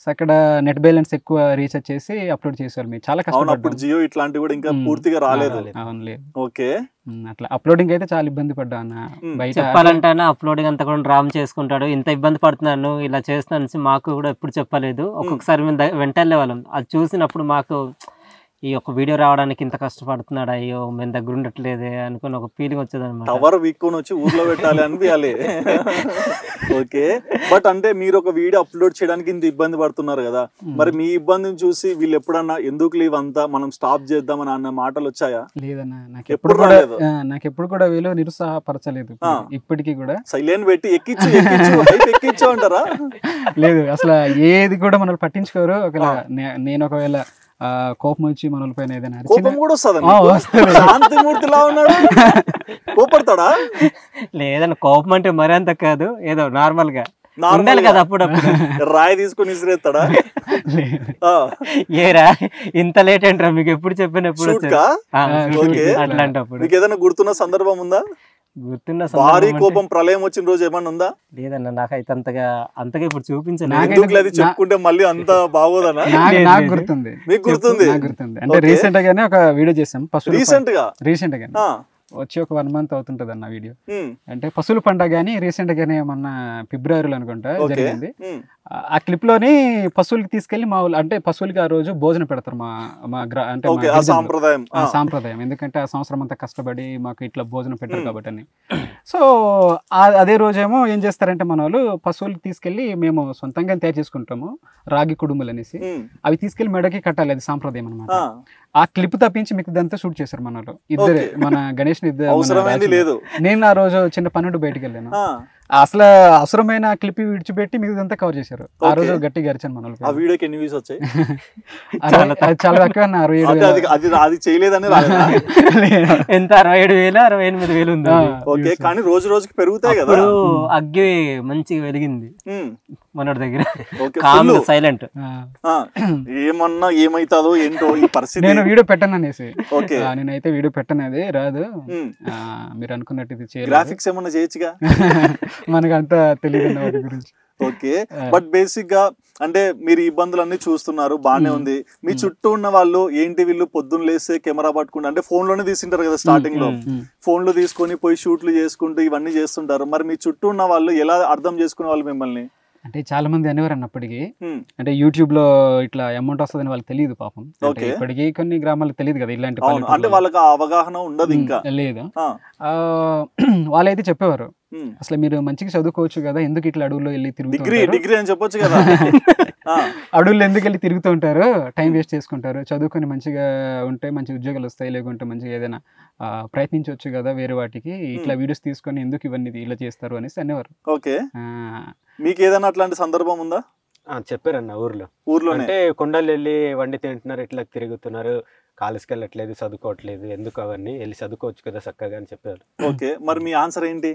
సో అక్కడ నెట్ బ్యాలెన్స్ ఎక్కువ రీఛార్జ్ చేసి అప్లోడ్ చేసేవాళ్ళం. చాలా కష్టపడ్డాం. జియో ఇట్లాంటి కూడా ఇంకా పూర్తిగా రాలేదు. అవును లేదు. ఓకే, అట్లా అప్లోడింగ్ అయితే చాలా ఇబ్బంది పడ్డా అన్న. బయట చెప్పాలంటే అప్లోడింగ్ అంతా కూడా రామ్ చేసుకుంటాడు. ఇంత ఇబ్బంది పడుతున్నాను ఇలా చేస్తున్నాను మాకు కూడా ఎప్పుడు చెప్పలేదు. ఒక్కొక్కసారి మేము వెంట వెళ్ళే వాళ్ళం. అది చూసినప్పుడు మాకు ఈ ఒక వీడియో రావడానికి ఇంత కష్టపడుతున్నాడు, అయ్యో మేము దగ్గర ఉండట్లేదే అనుకుని ఒక ఫీలింగ్ వచ్చేది అనమాట. టవర్ వీక్కొని వచ్చి ఊర్లో పెట్టాలి అనిపించాలి. ఓకే, బట్ అంటే మీరు ఒక వీడియో అప్లోడ్ చేయడానికి ఇంత ఇబ్బంది పడుతున్నారు కదా, మరి మీ ఇబ్బందిని చూసి వీళ్ళు ఎప్పుడన్నా ఎందుకు లీవ్ అంతా మనం స్టాప్ చేద్దామని అన్న మాటలు వచ్చాయా? లేదన్నా, నాకు ఎప్పుడు కూడా వీళ్ళు నిరుత్సాహపరచలేదు. ఇప్పటికీ కూడా సైలెంట్ పెట్టి ఎక్కించు అంటారా? లేదు, అసలు ఏది కూడా మనల్ని పట్టించుకోరు. ఒకవేళ నేను ఒకవేళ కోపం వచ్చి మన పైన ఏదైనా కోపడతాడా? లేదన్న కోపం అంటే మరీ అంత కాదు, ఏదో నార్మల్ గా ఉండాలి కదా. అప్పుడప్పుడు రాయి తీసుకుని విసిరేస్తాడా? ఏరా ఇంత లేట్ ఏంట్రా మీకు ఎప్పుడు చెప్పినప్పుడు అట్లాంటప్పుడు మీకు ఏదైనా గుర్తున్న సందర్భం ఉందా? గుర్తున్న భారీ కోపం ప్రళయం వచ్చిన రోజు ఏమన్నా ఉందా? లేదన్న, నాకైతే అంతగా అది చూపించలేదు. చెప్పుకుంటే మళ్ళీ అంత బాగోదనా? నాకు గుర్తుంది. మీకు గుర్తుంది? అంటే రీసెంట్ గానే ఒక వీడియో చేసాం. రీసెంట్ గా వచ్చి ఒక 1 month అవుతుంటది అన్న వీడియో. అంటే పశువుల పండుగ గానీ రీసెంట్ గానే మొన్న ఫిబ్రవరిలో అనుకుంటా జరిగింది. ఆ క్లిప్ లోని పశువులకి తీసుకెళ్లి అంటే పశువులకి ఆ రోజు భోజనం పెడతారు అంటే సాంప్రదాయం. ఎందుకంటే ఆ సంవత్సరం అంతా కష్టపడి మాకు ఇట్లా భోజనం పెట్టారు కాబట్టి అని. సో అదే రోజేమో ఏం చేస్తారంటే మన వాళ్ళు పశువులకి తీసుకెళ్లి మేము సొంతంగా తయారు చేసుకుంటాము రాగి కుడుములు అనేసి, అవి తీసుకెళ్లి మెడకి కట్టాలి, అది సాంప్రదాయం అనమాట. ఆ క్లిప్ తప్పించి మీకు ఇదంతా షూట్ చేశారు మన వాళ్ళు ఇద్దరే, మన గణేష్ లేదు. నేను ఆ రోజు చిన్న పనుడు బయటకు వెళ్ళాను. అసలు అవసరమైన క్లిప్ విడిచిపెట్టి మీకు ఇదంతా కవర్ చేశారు. ఆ రోజు గట్టిగా అరిచాను మన ఆ వీడియోకి ఎన్ని వ్యూస్ వచ్చాయి? చాలా తక్కువ అన్న, 67,000 ఎంత 67,000 68,000 ఉంది. ఓకే, కానీ రోజు రోజుకి పెరుగుతాయి కదా. అగ్గి మంచిగా వెలిగింది మనోడి దగ్గర, సైలెంట్. ఏమన్నా ఏమైతుందో ఏంటో ఈ పరిస్థితి. నేను వీడియో పెట్టను అనేసి, నేనైతే వీడియో పెట్టనది రాదు, మీరు అనుకున్నట్టు ఇది చేయాలి, గ్రాఫిక్స్ ఏమన్నా చేయొచ్చుగా, మనకు అంతా తెలియదు వాటి గురించి. ఓకే, బట్ బేసిక్ గా అంటే మీరు ఇబ్బందులన్నీ చూస్తున్నారు, బానే ఉంది. మీ చుట్టూ ఉన్న వాళ్ళు ఏంటి, వీళ్ళు పొద్దున్న లేస్తే కెమెరా పట్టుకుంటూ అంటే ఫోన్ లోనే తీసుకుంటారు కదా స్టార్టింగ్ లో, ఫోన్ లో తీసుకొని పోయి షూట్లు చేసుకుంటూ ఇవన్నీ చేస్తుంటారు. మరి మీ చుట్టూ ఉన్న వాళ్ళు ఎలా అర్థం చేసుకునే వాళ్ళు మిమ్మల్ని? అంటే చాలా మంది అనేవారు అన్నప్పటికీ, అంటే యూట్యూబ్ లో ఇట్లా అమౌంట్ వస్తుందని వాళ్ళకి తెలియదు పాపం. ఇప్పటికీ కొన్ని గ్రామాలకు తెలియదు కదా ఇలాంటి, అంటే వాళ్ళకి అవగాహన ఉండదు ఇంకా లేదు. వాళ్ళైతే చెప్పేవారు, అసలు మీరు మంచిగా చదువుకోవచ్చు కదా, ఎందుకు ఇట్లా అడవుల్లో వెళ్ళి డిగ్రీ అని చెప్పొచ్చు కదా, అడవుల్లో ఎందుకు వెళ్ళి తిరుగుతూ ఉంటారు, టైం వేస్ట్ చేసుకుంటారు, చదువుకొని మంచిగా ఉంటే మంచి ఉద్యోగాలు వస్తాయి, లేకుంటే మంచిగా ఏదైనా ప్రయత్నించవచ్చు కదా వేరే వాటికి, ఇట్లా వీడియోస్ తీసుకొని ఎందుకు ఇవన్నీ ఇలా చేస్తారు అనేసి అనేవారు. ఓకే, మీకు ఏదైనా అట్లాంటి సందర్భం ఉందా? చెప్పారన్న ఊర్లో అంటే కొండలు వెళ్ళి వండి తింటున్నారు, ఇట్లా తిరుగుతున్నారు, కాలేజ్కి వెళ్ళట్లేదు, చదువుకోవట్లేదు, ఎందుకు అవన్నీ వెళ్ళి చదువుకోవచ్చు కదా చక్కగా అని చెప్పారు. ఓకే, మరి మీ ఆన్సర్ ఏంటి?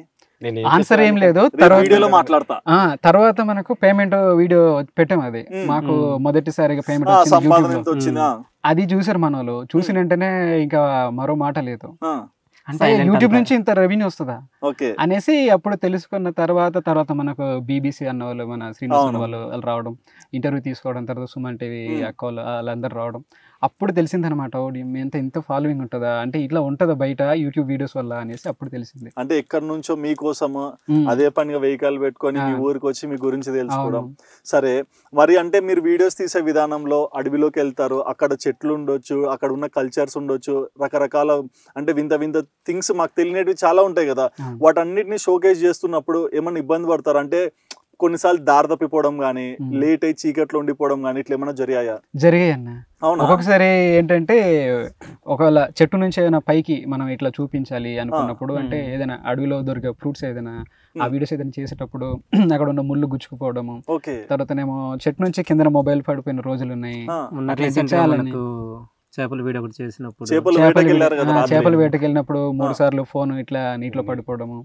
ఆన్సర్ ఏం లేదు, మాట్లాడతా. తర్వాత మనకు పేమెంట్ వీడియో పెట్టాం, అది మాకు మొదటిసారిగా పేమెంట్ వచ్చింది, అది చూసారు మన వాళ్ళు. చూసిన వెంటనే ఇంకా మరో మాట లేదు, అంటే యూట్యూబ్ నుంచి ఇంత రెవెన్యూ వస్తుందా ఓకే అనేసి అప్పుడు తెలుసుకున్న తర్వాత మనకు బీబీసీ అన్న వాళ్ళు, మన శ్రీనివాస్ వాళ్ళు రావడం, ఇంటర్వ్యూ తీసుకోవడం, తర్వాత సుమన్ టీవీ అక్క వాళ్ళు వాళ్ళందరూ రావడం, అప్పుడు తెలిసిందనమాట ఇంత ఫాలోయింగ్ ఉంటుందా, అంటే ఇట్లా ఉంటుందా బయట యూట్యూబ్ వీడియోస్ వల్ల అనేసి అప్పుడు తెలిసింది. అంటే ఎక్కడి నుంచో మీకోసము అదే పనిగా వెహికల్ పెట్టుకొని మీ ఊరికి వచ్చి మీ గురించి తెలుసుకోవడం. సరే, మరి అంటే మీరు వీడియోస్ తీసే విధానంలో అడవిలోకి వెళ్తారు, అక్కడ చెట్లు ఉండొచ్చు, అక్కడ ఉన్న కల్చర్స్ ఉండొచ్చు, రకరకాల అంటే వింత వింత థింగ్స్ మాకు తెలియనివి చాలా ఉంటాయి కదా, వాటన్నిటిని షోకేస్ చేస్తున్నప్పుడు ఏమన్నా ఇబ్బంది పడతారు? అంటే కొన్నిసార్లు దారి తప్పిపోవడం కానీ, లేట్ అయి చీకట్లో ఉండిపోవడం కానీ ఇట్లా ఏమైనా జరిగాయి అన్న. ఒక్కొక్కసారి ఏంటంటే ఒకవేళ చెట్టు నుంచి ఏదైనా పైకి మనం ఇట్లా చూపించాలి అనుకున్నప్పుడు, అంటే ఏదైనా అడవిలో దొరికే ఫ్రూట్స్ ఏదైనా ఆ వీడియోస్ ఏదైనా చేసేటప్పుడు అక్కడ ఉన్న ముళ్ళు గుచ్చుకుపోవడము, తర్వాతనేమో చెట్టు నుంచి కింద మొబైల్ పడిపోయిన రోజులు ఉన్నాయి. చేపల వీడియో ఒకటి చేసినప్పుడు, చేపల వేటకి వెళ్ళినప్పుడు 3 సార్లు ఫోన్ ఇట్లా నీటిలో పడిపోవడము,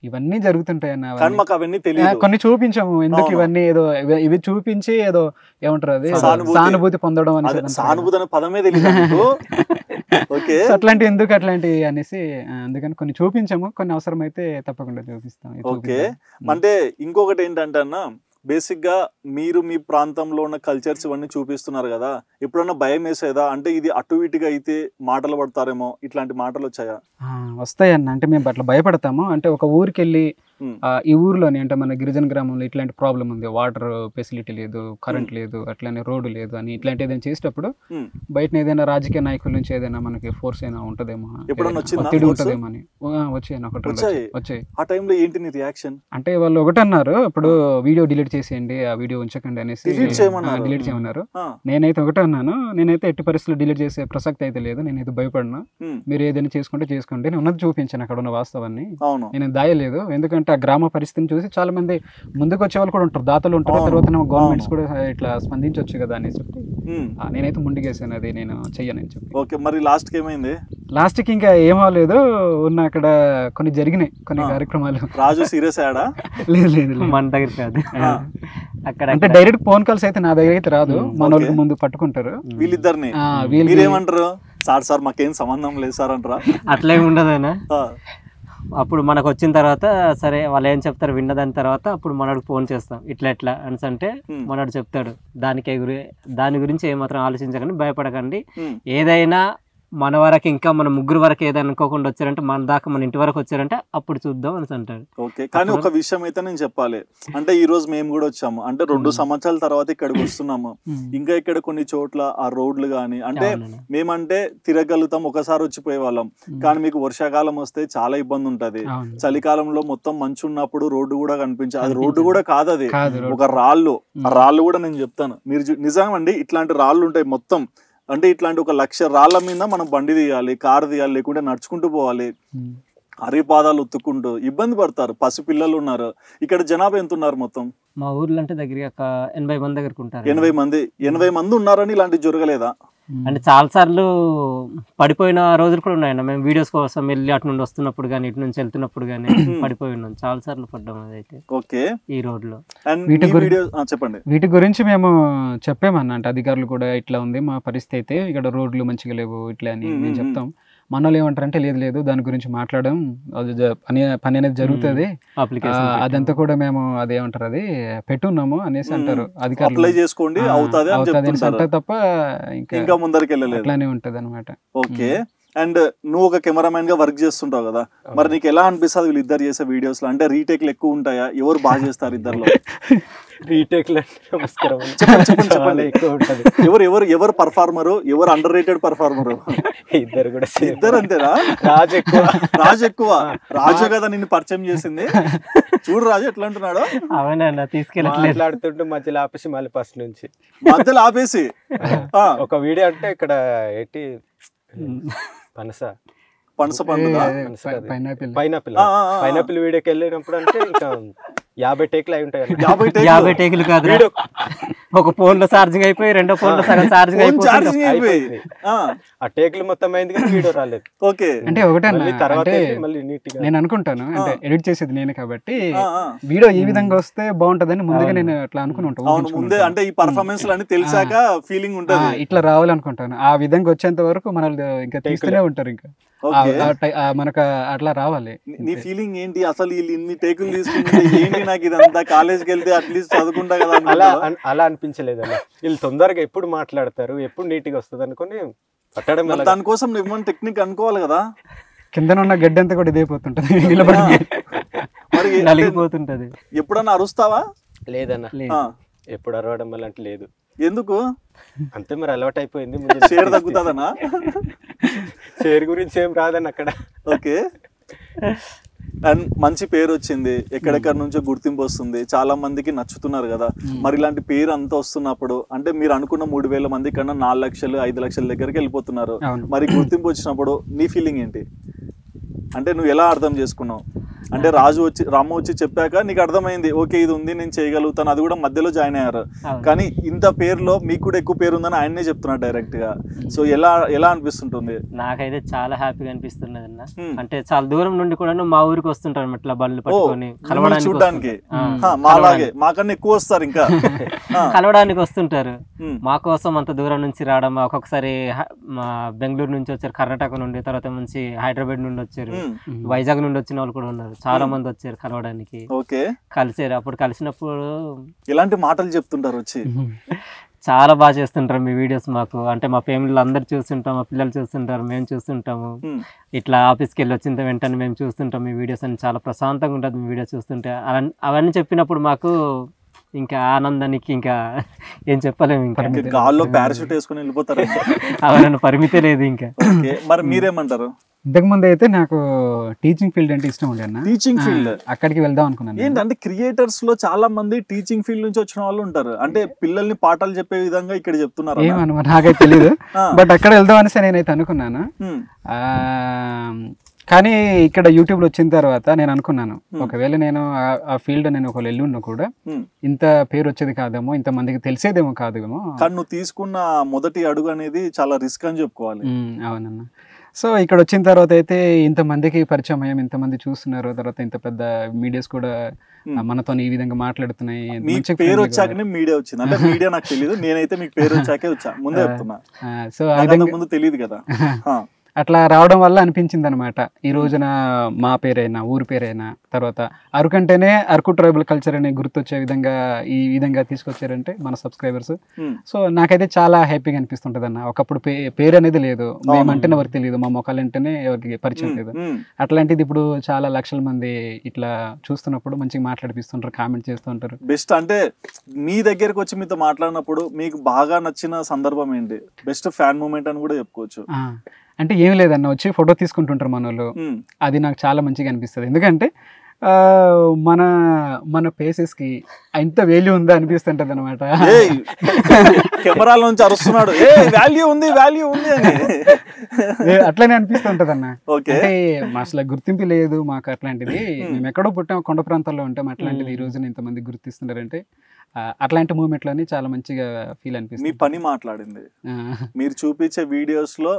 ఇవన్నీ జరుగుతుంటాయి అన్న. కొన్ని చూపించాము, ఎందుకు ఇవన్నీ ఏదో ఇవి చూపించి ఏదో ఏమంటారు అది సానుభూతి పొందడం అని, అట్లాంటి ఎందుకు అట్లాంటి అనేసి అందుకని కొన్ని చూపించాము, కొన్ని అవసరమైతే తప్పకుండా చూపిస్తాం. ఓకే, అంటే ఇంకొకటి ఏంటంటే అన్న, బేసిక్ గా మీరు మీ ప్రాంతంలో ఉన్న కల్చర్స్ ఇవన్నీ చూపిస్తున్నారు కదా, ఎప్పుడన్నా భయం వేసేదా? అంటే ఇది అటు ఇటుగా అయితే మాటలు పడతారేమో, ఇట్లాంటి మాటలు వచ్చాయా? వస్తాయన్న. అంటే మేము అట్లా భయపడతాము. అంటే ఒక ఊరికి వెళ్ళి ఈ ఊర్లోని అంటే మన గిరిజన గ్రామంలో ఇట్లాంటి ప్రాబ్లం ఉంది, వాటర్ ఫెసిలిటీ లేదు, కరెంట్ లేదు, అట్లానే రోడ్డు లేదు అని ఇట్లాంటి ఏదైనా చేసేటప్పుడు బయట ఏదైనా రాజకీయ నాయకుల నుంచి ఏదైనా మనకి ఫోర్స్ అయినా ఉంటదేమో, ఒత్తిడి ఉంటదేమో అని వచ్చాయి. ఆ టైంలో ఏంటి నీ రియాక్షన్? అంటే వాళ్ళు ఒకటి అన్నారు, ఇప్పుడు వీడియో డిలీట్ చేసేయండి, ఆ వీడియో ఉంచకండి అనేసి డిలీట్ చేయమన్నారు. నేనైతే ఒకటే అన్నాను, నేనైతే ఎట్టి పరిస్థితుల్లో డిలీట్ చేసే ప్రసక్తి అయితే లేదు, నేనైతే భయపడను, మీరు ఏదైనా చేసుకుంటే చేసుకోండి, నేను ఉన్నది చూపించాను అక్కడ ఉన్న వాస్తవాన్ని, నేను దాయలేదు. ఎందుకంటే ఆ గ్రామ పరిస్థితిని చూసి చాలా మంది ముందుకు వచ్చే వాళ్ళు కూడా ఉంటారు, దాతలు ఉంటారు, తర్వాత గవర్నమెంట్స్ కూడా ఇట్లా స్పందించవచ్చు కదా అని చెప్పి నేనైతే ముందుకేసాను, అది నేను చెయ్యనని చెప్పి. ఓకే, మరి లాస్ట్ కి ఏమైంది? లాస్ట్ కి ఇంకా ఏమవలేదు, ఉన్న అక్కడ కొన్ని జరిగినాయి, కొన్ని కార్యక్రమాలు. రాజు సీరియస్ అయ్యాడా? లేదు మన దగ్గర కాదు, అక్కడ అంటే డైరెక్ట్ ఫోన్ కాల్స్ అయితే నా దగ్గర అయితే రాదు, మన వాళ్ళకి ముందు పట్టుకుంటారు వీళ్ళిద్దరిని. మీరేమంటారు? సార్ మాకేం సంబంధం లేదు సార్ అంటారా? అట్లా ఏమి ఉండదనా. అప్పుడు మనకు వచ్చిన తర్వాత సరే వాళ్ళు ఏం చెప్తారు విన్నదాని తర్వాత అప్పుడు మనోడికి ఫోన్ చేస్తాం, ఇట్లా అని అంటే మనోడు చెప్తాడు, దాని గురించి ఏమాత్రం ఆలోచించకండి, భయపడకండి, ఏదైనా మన వరకు ఇంకా మన ముగ్గురు వరకు ఏదైనా అనుకోకుండా వచ్చారంటే, మన దాకా మన ఇంటి వరకు వచ్చారంటే అప్పుడు చూద్దాం అని అంటాడు. ఓకే, కానీ ఒక విషయం అయితే నేను చెప్పాలి, అంటే ఈ రోజు మేము కూడా వచ్చాము, అంటే 2 సంవత్సరాల తర్వాత ఇక్కడికి వస్తున్నాము, ఇంకా ఇక్కడ కొన్ని చోట్ల ఆ రోడ్లు కానీ అంటే మేమంటే తిరగలుగుతాం, ఒకసారి వచ్చిపోయే వాళ్ళం, కానీ మీకు వర్షాకాలం వస్తే చాలా ఇబ్బంది ఉంటది, చలికాలంలో మొత్తం మంచు ఉన్నప్పుడు రోడ్డు కూడా కనిపించదు, అది రోడ్డు కూడా కాదు, అది ఒక రాళ్ళు. ఆ రాళ్ళు కూడా నేను చెప్తాను, మీరు నిజమండి ఇట్లాంటి రాళ్ళు ఉంటాయి మొత్తం, అంటే ఇట్లాంటి 1,00,000 రాళ్ల మీద మనం బండి తీయాలి, కారు తీయాలి, లేకుంటే నడుచుకుంటూ పోవాలి, అరిపాదాలు ఉత్తుకుంటూ ఇబ్బంది పడతారు, పసిపిల్లలు ఉన్నారు. ఇక్కడ జనాభా ఎంత ఉన్నారు మొత్తం? మా ఊర్లో అంటే దగ్గర 80 మంది దగ్గరకు ఉంటారు. 80 మంది ఉన్నారని ఇలాంటివి జరగలేదా? అంటే చాలా సార్లు పడిపోయిన రోజులు కూడా ఉన్నాయన్న, మేము వీడియోస్ కోసం వెళ్ళి అటు నుండి వస్తున్నప్పుడు కానీ ఇటు నుంచి వెళ్తున్నప్పుడు కానీ పడిపోయి ఉన్నాం, చాలా సార్లు పడ్డాం. అదైతే ఓకే, ఈ రోడ్ లో. చెప్పండి, వీటి గురించి మేము చెప్పామన్న, అంటే అధికారులు కూడా ఇట్లా ఉంది మా పరిస్థితి, అయితే ఇక్కడ రోడ్లు మంచిగా లేవు ఇట్లా అని మేము చెప్తాం. మన వాళ్ళు ఏమంటారంటే లేదు దాని గురించి మాట్లాడడం, పని అనేది జరుగుతుంది, అదంతా కూడా మేము అదేమంటారు అది పెట్టున్నాము అనేసి అంటారు అధికారులు, తప్ప ఇంకా ముందరికి వెళ్ళలేదు, అట్లానే ఉంటది అనమాట. ఓకే, అండ్ నువ్వు ఒక కెమెరామెన్ గా వర్క్ చేస్తుంటావు కదా, మరి నీకు ఎలా అనిపిస్తుంది వీళ్ళిద్దరు చేసే వీడియోస్ లో? అంటే రీటేక్లు ఎక్కువ ఉంటాయా? ఎవరు బాగా చేస్తారు ఇద్దరులో? ఎవరు పర్ఫార్మరు, ఎవరు అండర్ రేటెడ్ పర్ఫార్మరు? ఇద్దరు అంతేనా? రాజు ఎక్కువ. రాజు కదా నిన్ను పరిచయం చేసింది. చూడు రాజు ఎట్లా అంటున్నాడు. అవునన్నా, తీసుకెళ్ళాడుతుంటే మధ్యలో ఆపేసి మళ్ళీ ఫస్ట్ నుంచి మధ్యలో ఆపేసి ఒక వీడియో అంటే ఇక్కడ ఏంటి పనస పైనాపిల్ వీడియోకి వెళ్ళినప్పుడు అంటే ఇంకా 50 టేకులు అయి ఉంటాయి. 50 టేకులు కాదు, ఒక ఫోన్ లో ఛార్జింగ్ అయిపోయి రెండో ఫోన్ లో సగం ఛార్జింగ్ అయిపోయింది, ఆ టేకులు మొత్తం అయింది కానీ వీడియో రాలేదు. ఓకే, అంటే ఒకటే నేను అనుకుంటాను, అంటే ఎడిట్ చేసేది నేను కాబట్టి వీడియో ఈ విధంగా వస్తే బాగుంటదని ముందుగా నేను అట్లా అనుకుని ఉంటాను. ముందే అంటే ఈ పర్ఫార్మెన్స్ అని తెలిసాక ఫీలింగ్ ఉంటుంది, ఇట్లా రావాలనుకుంటాను. ఆ విధంగా వచ్చేంత వరకు మనల్ని ఇంకా తీస్తూనే ఉంటారు. ఇంకా మనకు అట్లా రావాలి. నీ ఫీలింగ్ ఏంటి అసలు? వీళ్ళు ఇన్ని టేకులు తీసుకుంటే ఏంటి నాకు ఇదంతా, కాలేజ్కి వెళ్తే అట్లీస్ట్ చదువుకుంటా కదా. అలా అనిపించలేదు అన్న. వీళ్ళు తొందరగా ఎప్పుడు మాట్లాడతారు, ఎప్పుడు నీట్గా వస్తుంది అనుకుని పట్టడం. దానికోసం నువ్వు టెక్నిక్ అనుకోవాలి కదా. కింద ఉన్న గడ్డంతా కూడా ఇదైపోతుంటది, నిలబడి మరి నలిగిపోతుంటది. ఎప్పుడన్నా అరుస్తావా? లేదన్న, ఎప్పుడు అరవడం వల్ల అంటే లేదు. ఎందుకు? అంతే మరి అలవాటు అయిపోయింది. షేర్ తగ్గుతుందనా? షేర్ గురించి ఏం రాదన్న అక్కడ. ఓకే. అండ్ మంచి పేరు వచ్చింది, ఎక్కడెక్కడ నుంచో గుర్తింపు వస్తుంది, చాలా మందికి నచ్చుతున్నారు కదా. మరి ఇలాంటి పేరు అంతా వస్తున్నప్పుడు అంటే మీరు అనుకున్న 3,000 మంది కన్నా 4 లక్షలు 5 లక్షల దగ్గరికి వెళ్ళిపోతున్నారు. మరి గుర్తింపు వచ్చినప్పుడు నీ ఫీలింగ్ ఏంటి? అంటే నువ్వు ఎలా అర్థం చేసుకున్నావు? అంటే రాము వచ్చి చెప్పాక నీకు అర్థమైంది, ఓకే ఇది ఉంది, నేను చేయగలుగుతాను. అది కూడా మధ్యలో జాయిన్ అయ్యారు. కానీ ఇంత పేరులో మీకు కూడా ఎక్కువ పేరు ఉందని ఆయనే చెప్తున్నాడు డైరెక్ట్ గా. సో ఎలా అనిపిస్తుంటుంది? నాకైతే చాలా హ్యాపీగా అనిపిస్తున్నది అన్న. అంటే చాలా దూరం నుండి కూడా మా ఊరికి వస్తుంటారు ఇట్లా బండ్లు పట్టుకొని చూడడానికి. మాలాగే మాకన్నా ఎక్కువ వస్తారు, ఇంకా కలవడానికి వస్తుంటారు. మా కోసం అంత దూరం నుంచి రావడం. ఒక్కొక్కసారి మా బెంగళూరు నుంచి వచ్చారు, కర్ణాటక నుండి, తర్వాత నుంచి హైదరాబాద్ నుండి వచ్చారు, వైజాగ్ నుండి వచ్చిన వాళ్ళు కూడా ఉన్నారు. చాలా మంది వచ్చారు కలవడానికి. కలిసారు. అప్పుడు కలిసినప్పుడు ఎలాంటి మాటలు చెప్తుంటారు వచ్చి? చాలా బాగా చేస్తుంటారు మీ వీడియోస్ మాకు. అంటే మా ఫ్యామిలీలో అందరు చూస్తుంటాం, మా పిల్లలు చూస్తుంటారు, మేము చూస్తుంటాము. ఇట్లా ఆఫీస్కి వెళ్ళి వచ్చిన వెంటనే మేము చూస్తుంటాం మీ వీడియోస్ అని. చాలా ప్రశాంతంగా ఉంటుంది మీ వీడియోస్ చూస్తుంటే. అవన్నీ చెప్పినప్పుడు మాకు ఇంకా ఆనందానికి ఇంకా ఏం చెప్పలేము. ఇంకా గాల్లో పారాషూట్ వేసుకుని వెళ్ళిపోతారు. అవన్నీ పరిమితే లేదు ఇంకా. మరి మీరేమంటారు? ఇంతకుముందు అయితే నాకు టీచింగ్ ఫీల్డ్ అంటే ఇష్టం ఉండే అన్న. టీచింగ్ ఫీల్డ్ అక్కడికి వెళ్దాం అనుకున్నాను. ఏంటంటే క్రియేటర్స్ లో చాలా మంది టీచింగ్ ఫీల్డ్ నుంచి వచ్చిన వాళ్ళు ఉంటారు. అంటే పిల్లల్ని పాఠాలు చెప్పే విధంగా ఇక్కడ చెప్తున్నారు. ఏమన్నా నాకైతే తెలియదు, బట్ అక్కడ వెళ్దాం అనేసి నేనైతే అనుకున్నాను. కానీ ఇక్కడ యూట్యూబ్ లో వచ్చిన తర్వాత నేను అనుకున్నాను, ఒకవేళ నేను ఆ ఫీల్డ్ నేను ఒకవేళ వెళ్ళి ఉన్నా కూడా ఇంత పేరు వచ్చేది కాదేమో, ఇంత మందికి తెలిసేదేమో కాదేమో. కానీ నువ్వు తీసుకున్న మొదటి అడుగు అనేది చాలా రిస్క్ అని చెప్పుకోవాలి. అవునన్నా. సో ఇక్కడ వచ్చిన తర్వాత అయితే ఇంతమందికి పరిచయం అయ్యాం, ఇంతమంది చూస్తున్నారు, తర్వాత ఇంత పెద్ద మీడియాస్ కూడా మనతో ఈ విధంగా మాట్లాడుతున్నాయి. మీకు పేరు వచ్చాకనే మీడియా వచ్చింది. అంటే మీడియా నాకు తెలియదు, నేనైతే మీకు పేరు వచ్చాకే వచ్చా, ముందే చెప్తున్నా. సో ముందు తెలియదు కదా. అట్లా రావడం వల్ల అనిపించింది అనమాట, ఈ రోజున మా పేరైనా ఊరి పేరైనా, తర్వాత అరకంటేనే అరకు ట్రైబల్ కల్చర్ అనే గుర్తొచ్చే విధంగా ఈ విధంగా తీసుకొచ్చారంటే మన సబ్స్క్రైబర్స్. సో నాకైతే చాలా హ్యాపీగా అనిపిస్తుంటది అన్న. ఒకప్పుడు పేరు అనేది లేదు, మేమంటేనే ఎవరికి తెలియదు, మా మొక్కలు అంటేనే ఎవరికి పరిచయం లేదు. అట్లాంటిది ఇప్పుడు చాలా లక్షల మంది ఇట్లా చూస్తున్నప్పుడు మంచిగా మాట్లాడిపిస్తుంటారు, కామెంట్ చేస్తుంటారు. బెస్ట్ అంటే మీ దగ్గరకు వచ్చి మీతో మాట్లాడినప్పుడు మీకు బాగా నచ్చిన సందర్భం ఏంటి? బెస్ట్ ఫ్యాన్ మూమెంట్ అని కూడా చెప్పుకోవచ్చు. అంటే ఏం లేదన్న, వచ్చి ఫోటో తీసుకుంటుంటారు మన వాళ్ళు. అది నాకు చాలా మంచిగా అనిపిస్తుంది. ఎందుకంటే మన ఫేసెస్ కి ఎంత వాల్యూ ఉందా అనిపిస్తుంటది అనమాట. కెమెరాల నుంచి అరుస్తున్నాడు, వాల్యూ ఉంది వాల్యూ ఉంది అని అట్లనే అనిపిస్తుంటది అన్న. అంటే అసలు గుర్తింపు లేదు మాకు అట్లాంటిది. మేము ఎక్కడో పుట్టాం, కొండ ప్రాంతాల్లో ఉంటాం. అట్లాంటిది ఈ రోజున ఇంతమంది గుర్తిస్తున్నారంటే అట్లాంటి మూమెంట్లని చాలా మంచిగా ఫీల్ అనిపిస్తుంది. మీ పని మాట్లాడింది. మీరు చూపించే వీడియోస్ లో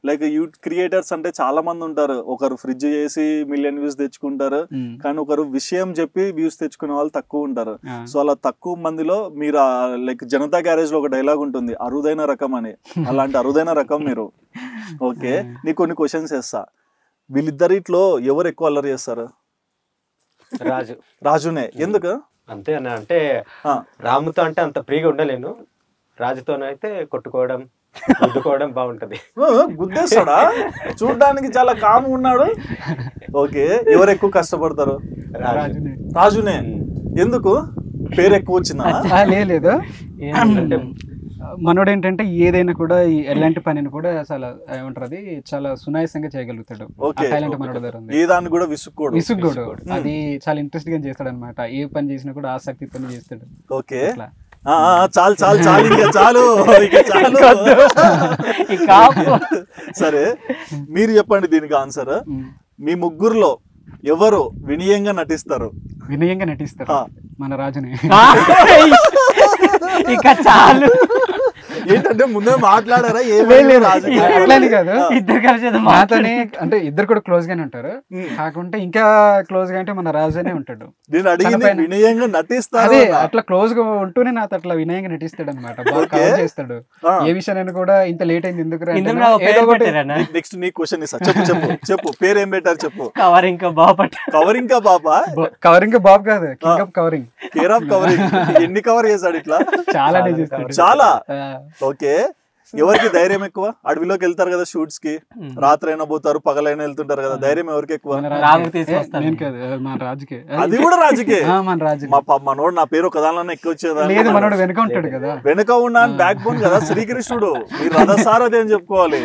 లైక్ క్రియేటర్స్ అంటే చాలా మంది ఉంటారు. ఒకరు ఫ్రిడ్జ్ చేసి 1 మిలియన్ వ్యూస్ తెచ్చుకుంటారు, కానీ ఒకరు విషయం చెప్పి వ్యూస్ తెచ్చుకునే వాళ్ళు తక్కువ ఉంటారు. సో అలా తక్కువ మందిలో మీరు లైక్ జనతా గ్యారేజ్ లో ఒక డైలాగ్ ఉంటుంది, అరుదైన రకం అని. అలాంటి అరుదైన రకం మీరు. ఓకే, నీకు కొన్ని క్వశ్చన్స్ వేస్తా. వీళ్ళిద్దరిట్లో ఎవరు ఎక్కువ అల్లరి చేస్తారు? రాజునే. ఎందుకు? అంతే అన్న, అంటే రాముతో అంటే అంత ఫ్రీగా ఉండలేను, రాజుతోనైతే కొట్టుకోవడం గుద్దుకోవడం బాగుంటది. గుద్దేస్తాడా? చూడడానికి చాలా కామ్ ఉన్నాడు. ఓకే, ఎవరు ఎక్కువ కష్టపడతారు? రాజునే. ఎందుకు? పేరు ఎక్కువ వచ్చిందా? లేదు, మనోడు ఏంటంటే ఏదైనా కూడా ఎలాంటి పనిని కూడా చాలా ఏమంటారు, అది చాలా సునాయాసంగా చేయగలుగుతాడు. ఏ దాన్ని కూడా విసుక్కోడు. అది చాలా ఇంట్రెస్ట్ గా చేస్తాడు అనమాట. ఏ పని చేసినా కూడా ఆసక్తితో చేస్తాడు. ఓకే, చాలు చాలు చాలు ఇంకా చాలు సరే, మీరు చెప్పండి దీనికి ఆన్సర్. మీ ముగ్గురులో ఎవరు వినయంగా నటిస్తారు? వినయంగా నటిస్తారు మన రాజునే. ఇక చాలు. ఏంటంటే ముందే మాట్లాడారా అట్లాని కాదు, ఇద్దరు కలిసి నాతోనే అంటే ఇద్దరు కూడా క్లోజ్ గానే ఉంటారు. కాకుంటే ఇంకా క్లోజ్ గా అంటే మన రాజునే ఉంటాడు. నేను అడిగింది వినయంగా నటిస్తాడు. అదే అట్లా క్లోజ్ గా ఉంటూనే నాతో అట్లా వినయంగా నటిస్తాడు అనమాట. బాగా కవర్ చేస్తాడు ఏ విషయాన్ని కూడా. ఇంత లేట్ అయింది ఎందుకు, నెక్స్ట్ నీ క్వశ్చన్ ఇస్తా, చెప్పు చెప్పు చెప్పు. పేరు ఏం పెట్టారు చెప్పు. కవరింగ్ బాబా. కవరింగ్ బాబా? కవరింగ్ బాబు కాదు, king of covering. Care of covering. ఎన్ని కవర్ చేశాడు ఇట్లా? చాలా చాలా. ఓకే. ఎవరికి ధైర్యం ఎక్కువ? అడవిలోకి వెళ్తారు కదా షూట్స్ కి, రాత్రి అయినా పోతారు పగలైనా వెళ్తుంటారు కదా, ధైర్యం ఎవరికి ఎక్కువ? అది కూడా రాజుకే. మనోడు నా పేరు ఒకదానిలో ఎక్కువ వచ్చేదా? మనోడు వెనక ఉంటాడు కదా, వెనక ఉన్నా బ్యాక్ బోన్ కదా శ్రీకృష్ణుడు. మీరు రథసారథి అని చెప్పుకోవాలి.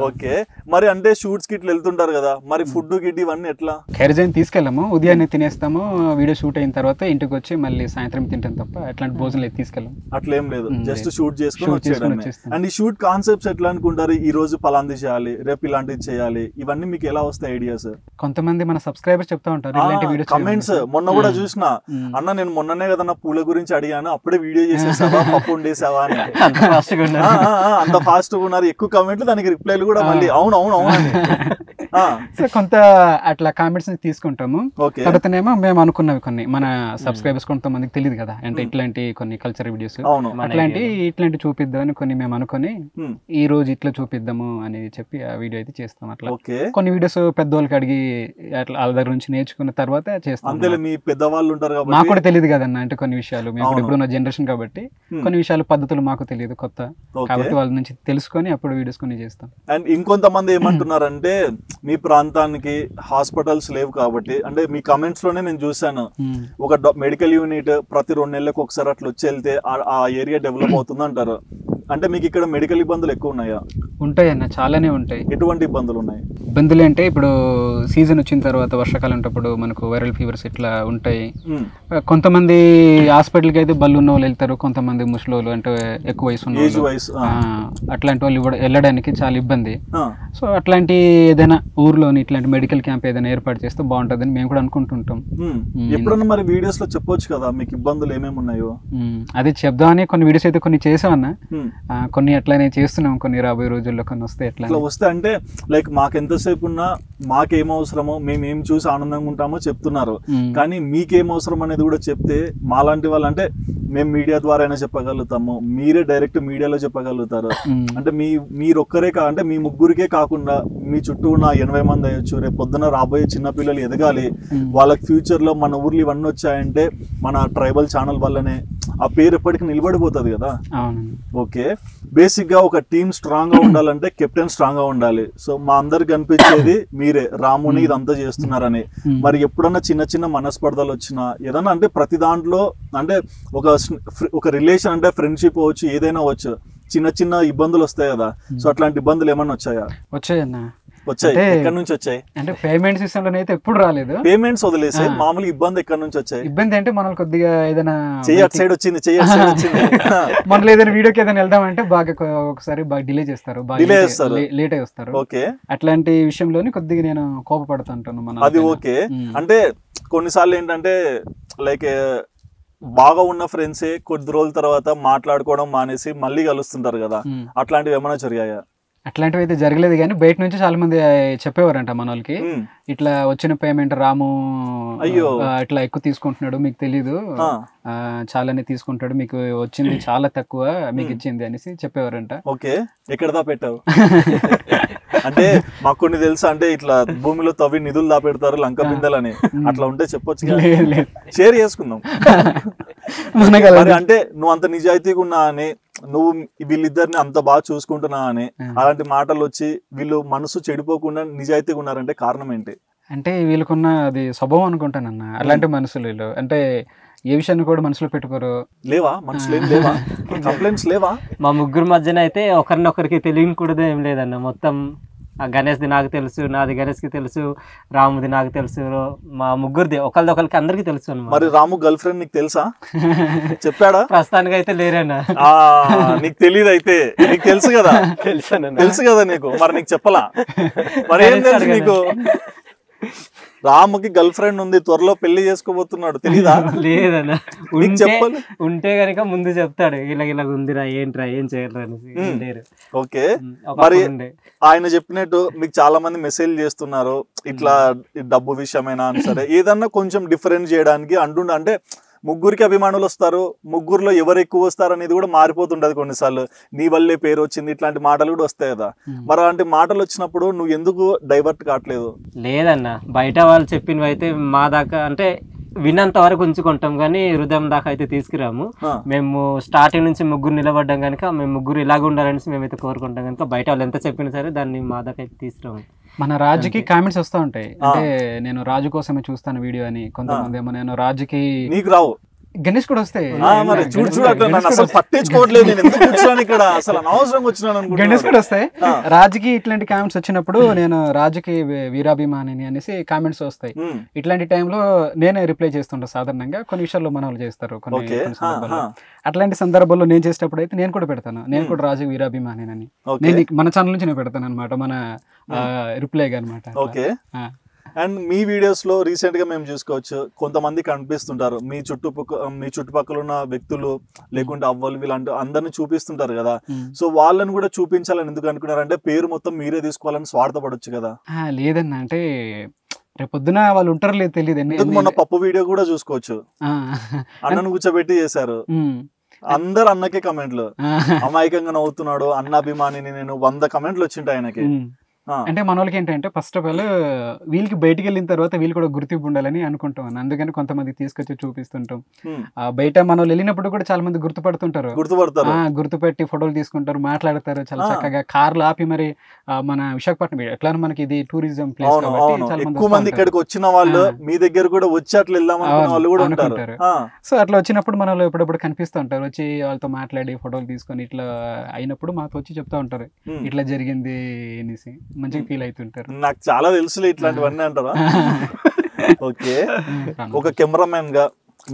ఓకే. మరి అంటే షూట్స్ కి ఇట్లా వెళ్తుంటారు కదా, మరి ఫుడ్ గిడ్ ఇవన్నీ ఎట్లా? ఖైరజాన్ తీసుకెళ్ళాము, ఉదయాన్నే తినేస్తాము, వీడియో షూట్ అయిన తర్వాత ఇంటికి వచ్చి మళ్ళీ సాయంత్రం తింటాం తప్ప అట్లాంటి భోజనం తీసుకెళ్ళాం. అట్లా ఏం లేదు, జస్ట్ షూట్ చేసుకుని వచ్చేయడమే. అండ్ ఈ షూట్ కాన్సెప్ట్స్ ఎట్లా అనుకుంటారు? ఈ రోజు పలాంది చేయాలి, రేపు ఇలాంటివి చేయాలి, ఇవన్నీ మీకు ఎలా వస్తాయి ఐడియాస్? కొంతమంది మన సబ్స్క్రైబర్స్ చెప్తా ఉంటారు కమెంట్స్. మొన్న కూడా చూసిన, అన్న నేను మొన్ననే కదా నా పూల గురించి అడిగాను, అప్పుడే వీడియో చేసేసావా, పప్పు వండేసావా అని. అంత ఫాస్ట్ గా ఉన్నారు. ఎక్కువ కమెంట్లు, దానికి రిప్లైలు కూడా మళ్ళీ అవును అవును అవును. సో కొంత అట్లా కామెంట్స్ తీసుకుంటాము. తర్వాతనేమో మేము అనుకున్నవి కొన్ని మన సబ్స్క్రైబర్స్ కొంతమందికి తెలియదు కదా, అంటే ఇట్లాంటి కొన్ని కల్చర్ వీడియోస్ ఇట్లాంటి చూపిద్దామని కొన్ని మేము అనుకుని ఈ రోజు ఇట్లా చూపిద్దాము అని చెప్పి ఆ వీడియో అయితే చేస్తాం. అట్లా కొన్ని వీడియోస్ పెద్దవాళ్ళకి అడిగి అట్లా వాళ్ళ దగ్గర నుంచి నేర్చుకున్న తర్వాత చేస్తాం. మీ పెద్దవాళ్ళు ఉంటారు, మాకు కూడా తెలియదు కదన్న, అంటే కొన్ని విషయాలు మేము ఇప్పుడున్న జనరేషన్ కాబట్టి కొన్ని విషయాలు పద్ధతులు మాకు తెలియదు కొత్త, కాబట్టి వాళ్ళ నుంచి తెలుసుకొని అప్పుడు వీడియోస్ కొన్ని చేస్తాం. అండ్ ఇంకొంతమంది ఏమంటున్నారంటే మీ ప్రాంతానికి హాస్పిటల్స్ లేవు కాబట్టి, అంటే మీ కమెంట్స్ లోనే నేను చూసాను, ఒక మెడికల్ యూనిట్ ప్రతి 2 నెలలకు ఒకసారి అట్లా వచ్చి వెళ్తే ఆ ఏరియా డెవలప్ అవుతుంది అంటారు. అంటే మీకు ఇక్కడ మెడికల్ ఇబ్బందులు ఎక్కువ ఉన్నాయా? ఉంటాయి అన్న, చాలానే ఉంటాయి. ఎటువంటి ఇబ్బందులు ఉన్నాయి? ఇబ్బందులు అంటే ఇప్పుడు సీజన్ వచ్చిన తర్వాత వర్షాకాలం ఉన్నప్పుడు మనకు వైరల్ ఫీవర్స్ ఇట్లా ఉంటాయి. కొంతమంది హాస్పిటల్కి అయితే బళ్ళు ఉన్న వాళ్ళు వెళ్తారు, కొంతమంది ముసలోళ్ళు అంటే ఎక్కువ వయసు ఉన్న అట్లాంటి వాళ్ళు వెళ్ళడానికి చాలా ఇబ్బంది. సో అట్లాంటి ఏదైనా ఊర్లోని ఇట్లాంటి మెడికల్ క్యాంప్ ఏదైనా ఏర్పాటు చేస్తే బాగుంటుందని మేము కూడా అనుకుంటుంటాం. ఎప్పుడన్నా మరి వీడియోస్ లో చెప్పొచ్చు కదా మీకు ఇబ్బందులు ఏమేమి ఉన్నాయో? అదే చెప్దామని కొన్ని వీడియోస్ అయితే కొన్ని చేసామన్నా, కొన్ని అట్లానే చేస్తున్నాం, కొన్ని రాబోయే రోజుల్లో కొన్ని వస్తే ఎట్లా వస్తే అంటే లైక్ మాకు ఎంతసేపు ఉన్నా మాకేం అవసరమో మేము ఏం చూసి ఆనందంగా ఉంటామో చెప్తున్నారు, కానీ మీకేం అవసరం అనేది కూడా చెప్తే మాలాంటి వాళ్ళు, అంటే మేము మీడియా ద్వారా అయినా చెప్పగలుగుతాము, మీరే డైరెక్ట్ మీడియాలో చెప్పగలుగుతారు. అంటే మీరొక్కరే అంటే మీ ముగ్గురికే కాకుండా మీ చుట్టూ ఉన్న 80 మంది అయ్యొచ్చు, రేపు పొద్దున రాబోయే చిన్నపిల్లలు ఎదగాలి, వాళ్ళకి ఫ్యూచర్ లో మన ఊర్లో ఇవన్నీ వచ్చాయంటే మన ట్రైబల్ ఛానల్ వల్లనే ఆ పేరు ఎప్పటికీ నిలబడిపోతుంది కదా. ఓకే. బేసిక్ గా ఒక టీమ్ స్ట్రాంగ్ గా ఉండాలంటే కెప్టెన్ స్ట్రాంగ్ గా ఉండాలి. సో మా అందరికి కనిపించేది మీరే, రాముని ఇదంతా చేస్తున్నారని. మరి ఎప్పుడన్నా చిన్న చిన్న మనస్పర్ధలు వచ్చినా ఏదన్నా, అంటే ప్రతి దాంట్లో అంటే ఒక రిలేషన్ అంటే ఫ్రెండ్షిప్ అవచ్చు, ఏదైనా అవచ్చు, చిన్న చిన్న ఇబ్బందులు వస్తాయి కదా. సో అట్లాంటి ఇబ్బందులు ఏమన్నా వచ్చాయా? వచ్చాయన్నా. వచ్చాయి. ఎక్కడి నుంచి వచ్చాయి? అంటే పేమెంట్ సిస్టమ్ లోనే అయితే ఎప్పుడు రాలేదు. పేమెంట్స్ వదిలేసి మామూలు ఇబ్బంది ఎక్కడి నుంచి వచ్చాయి? ఇబ్బంది అంటే మనం కొద్దిగా ఏదైనా సైడ్ వచ్చింది మనలో ఏదైనా వీడియోకి ఏదైనా వెళ్దామంటే బాగా ఒకసారి బాగా డిలే చేస్తారు, లేట్ అయి వస్తారు. ఓకే. అట్లాంటి విషయంలోని కొద్దిగా నేను కోపపడుతుంటాను. అది ఓకే. అంటే కొన్నిసార్లు ఏంటంటే లైక్ బాగా ఉన్న ఫ్రెండ్సే కొద్ది రోజుల తర్వాత మాట్లాడుకోవడం మానేసి మళ్ళీ కలుస్తుంటారు కదా, అట్లాంటివి ఏమైనా జరిగాయా? అట్లాంటివి అయితే జరగలేదు, కానీ బయట నుంచి చాలా మంది చెప్పేవారంట మన వాళ్ళకి, ఇట్లా వచ్చిన పేమెంట్ రాము ఇట్లా ఎక్కువ తీసుకుంటున్నాడు, మీకు తెలీదు, చాలానే తీసుకుంటాడు, మీకు వచ్చింది చాలా తక్కువ, మీకు ఇచ్చింది అనేసి చెప్పేవారంట. ఓకే. ఎక్కడ దాపెట్టావు? అంటే మాకు కొన్ని తెలుసా, అంటే ఇట్లా భూమిలో తవ్వి నిధులు దాపెడతారు లంక బిందెలని, అట్లా ఉంటే చెప్పొచ్చు, షేర్ చేసుకుందాం. అంటే నువ్వు అంత నిజాయితీగా ఉన్నా అని, నువ్వు వీళ్ళిద్దరిని అంత బాగా చూసుకుంటున్నా అని అలాంటి మాటలు వచ్చి వీళ్ళు మనసు చెడిపోకుండా నిజాయితీగా ఉన్నారంటే కారణం ఏంటి? అంటే వీళ్ళకున్న అది స్వభావం అనుకుంటానన్న, అలాంటి మనుషులు వీళ్ళు, అంటే ఏ విషయాన్ని కూడా మనసులో పెట్టుకోరు. లేవా మనుషులు? ఏం లేవా? కంప్లైంట్స్ లేవా? మా ముగ్గురు మధ్యన అయితే ఒకరినొకరికి తెలియకూడదు ఏం లేదన్న. మొత్తం గణేష్ది నాకు తెలుసు, నాది గణేష్కి తెలుసు, రాముది నాకు తెలుసు, మా ముగ్గురిది ఒకరికి అందరికి తెలుసు అన్నమాట. మరి రాము గర్ల్ ఫ్రెండ్ నీకు తెలుసా? చెప్పాడా? ప్రస్తుతానికి అయితే లేరన్నా. నీకు తెలియదు అయితే, నీకు తెలుసు కదా? తెలుసు కదా నీకు, మరి నీకు చెప్పలా? మరి ఏం తెలుసు నీకు? రాముకి గర్ల్ ఫ్రెండ్ ఉంది, త్వరలో పెళ్లి చేసుకోబోతున్నాడు, తెలీదా? లేదన్నా, నీకు చెప్పాలి. ఉంటే గనక ముందు చెప్తాడు, ఇలా ఉందిరా, ఏంట్రా, ఏం చేయరు అనేసి. లేరు. ఓకే, మరి ఆయన చెప్పినట్టు మీకు చాలా మంది మెసేజ్ చేస్తున్నారు ఇట్లా డబ్బు విషయమైనా సరే, ఏదన్నా కొంచెం డిఫరెంట్ చేయడానికి అంటే ముగ్గురికి అభిమానులు వస్తారు, ముగ్గురులో ఎవరు ఎక్కువ వస్తారు అనేది కూడా మారిపోతుంటది కొన్నిసార్లు. నీ వల్లే పేరు వచ్చింది, ఇట్లాంటి మాటలు కూడా వస్తాయి కదా. మరి అలాంటి మాటలు వచ్చినప్పుడు నువ్వు ఎందుకు డైవర్ట్ కావట్లేదు? లేదన్న, బయట వాళ్ళు చెప్పినవి అయితే మా దాకా అంటే విన్నంత వరకు ఉంచుకుంటాం కానీ హృదయం దాకా అయితే తీసుకురాము. మేము స్టార్టింగ్ నుంచి ముగ్గురు నిలబడ్డాం కనుక మేము ముగ్గురు ఇలాగ ఉండాలనేసి మేమైతే కోరుకుంటాం కనుక బయట వాళ్ళు ఎంత చెప్పినా సరే దాన్ని మా దాకా అయితే తీసుకురాము. మన రాజుకి కామెంట్స్ వస్తూ ఉంటాయి, అంటే నేను రాజు కోసమే చూస్తాను వీడియో అని. కొంతమంది ఏమో నేను రాజుకి, నీకు రావు, గణేష్ కూడా వస్తాయి. పట్టించుకోవట్లేదు, అసలు అనవసరంగా వచ్చినాను. గణేష్ కూడా వస్తాయి. రాజుకి ఇట్లాంటి కామెంట్స్ వచ్చినప్పుడు నేను రాజుకి వీరాభిమానిని అనేసి కామెంట్స్ వస్తాయి. ఇట్లాంటి టైంలో నేనే రిప్లై చేస్తుంటా సాధారణంగా. కొన్ని విషయాల్లో మన వాళ్ళు చేస్తారు, కొన్ని అట్లాంటి సందర్భాల్లో నేను చేసేటప్పుడు అయితే నేను కూడా పెడతాను, నేను కూడా రాజుకి వీరాభిమాని అని. నేను మన ఛానల్ నుంచి నేను పెడతాను అనమాట, మన రిప్లైగా అనమాట. ఓకే. అండ్ మీ వీడియోస్ లో రీసెంట్ గా మేము చూసుకోవచ్చు, కొంతమంది కనిపిస్తుంటారు మీ చుట్టుపక్కల ఉన్న వ్యక్తులు లేకుంటే అవ్వలు వీళ్ళంటూ అందరిని చూపిస్తుంటారు కదా. సో వాళ్ళని కూడా చూపించాలని ఎందుకు అనుకున్నారంటే పేరు మొత్తం మీరే తీసుకోవాలని స్వార్థపడొచ్చు కదా? లేదన్నా, అంటే రేపొద్దున వాళ్ళు ఉంటారు లేదు తెలియదు. మొన్న పప్పు వీడియో కూడా చూసుకోవచ్చు, అన్నను కూర్చోబెట్టి చేశారు, అందరు అన్నకే కమెంట్లు, అమాయకంగా నవ్వుతున్నాడు, అన్న అభిమానిని నేను 100 కమెంట్లు వచ్చింటాయి ఆయనకి. అంటే మన వాళ్ళకి ఏంటంటే ఫస్ట్ ఆఫ్ ఆల్ వీళ్ళకి బయటికి వెళ్ళిన తర్వాత వీళ్ళు కూడా గుర్తింపు ఉండాలని అనుకుంటాం, అందుకని కొంతమంది తీసుకొచ్చి చూపిస్తుంటాం. బయట మన వాళ్ళు వెళ్ళినప్పుడు కూడా చాలా మంది గుర్తుపడుతుంటారు, గుర్తుపెట్టి ఫోటోలు తీసుకుంటారు, మాట్లాడతారు చాలా చక్కగా. కార్లు ఆపి మరి మన విశాఖపట్నం ఎట్లా మనకి ఇది టూరిజం ప్లేస్ కాబట్టి చాలా మంది ఇక్కడికి వచ్చిన వాళ్ళు మీ దగ్గర కూడా వచ్చి అట్లా అనుకుంటారు. సో అట్లా వచ్చినప్పుడు మన వాళ్ళు ఎప్పుడప్పుడు కనిపిస్తూ ఉంటారు, వచ్చి వాళ్ళతో మాట్లాడి ఫోటోలు తీసుకొని ఇట్లా అయినప్పుడు మాతో వచ్చి చెప్తా ఉంటారు ఇట్లా జరిగింది అనేసి, మంచిగా ఫీల్ అవుతుంటారు. నాకు చాలా తెలుసులే ఇట్లాంటివన్నీ అంటారా? ఓకే, ఒక కెమెరామెన్ గా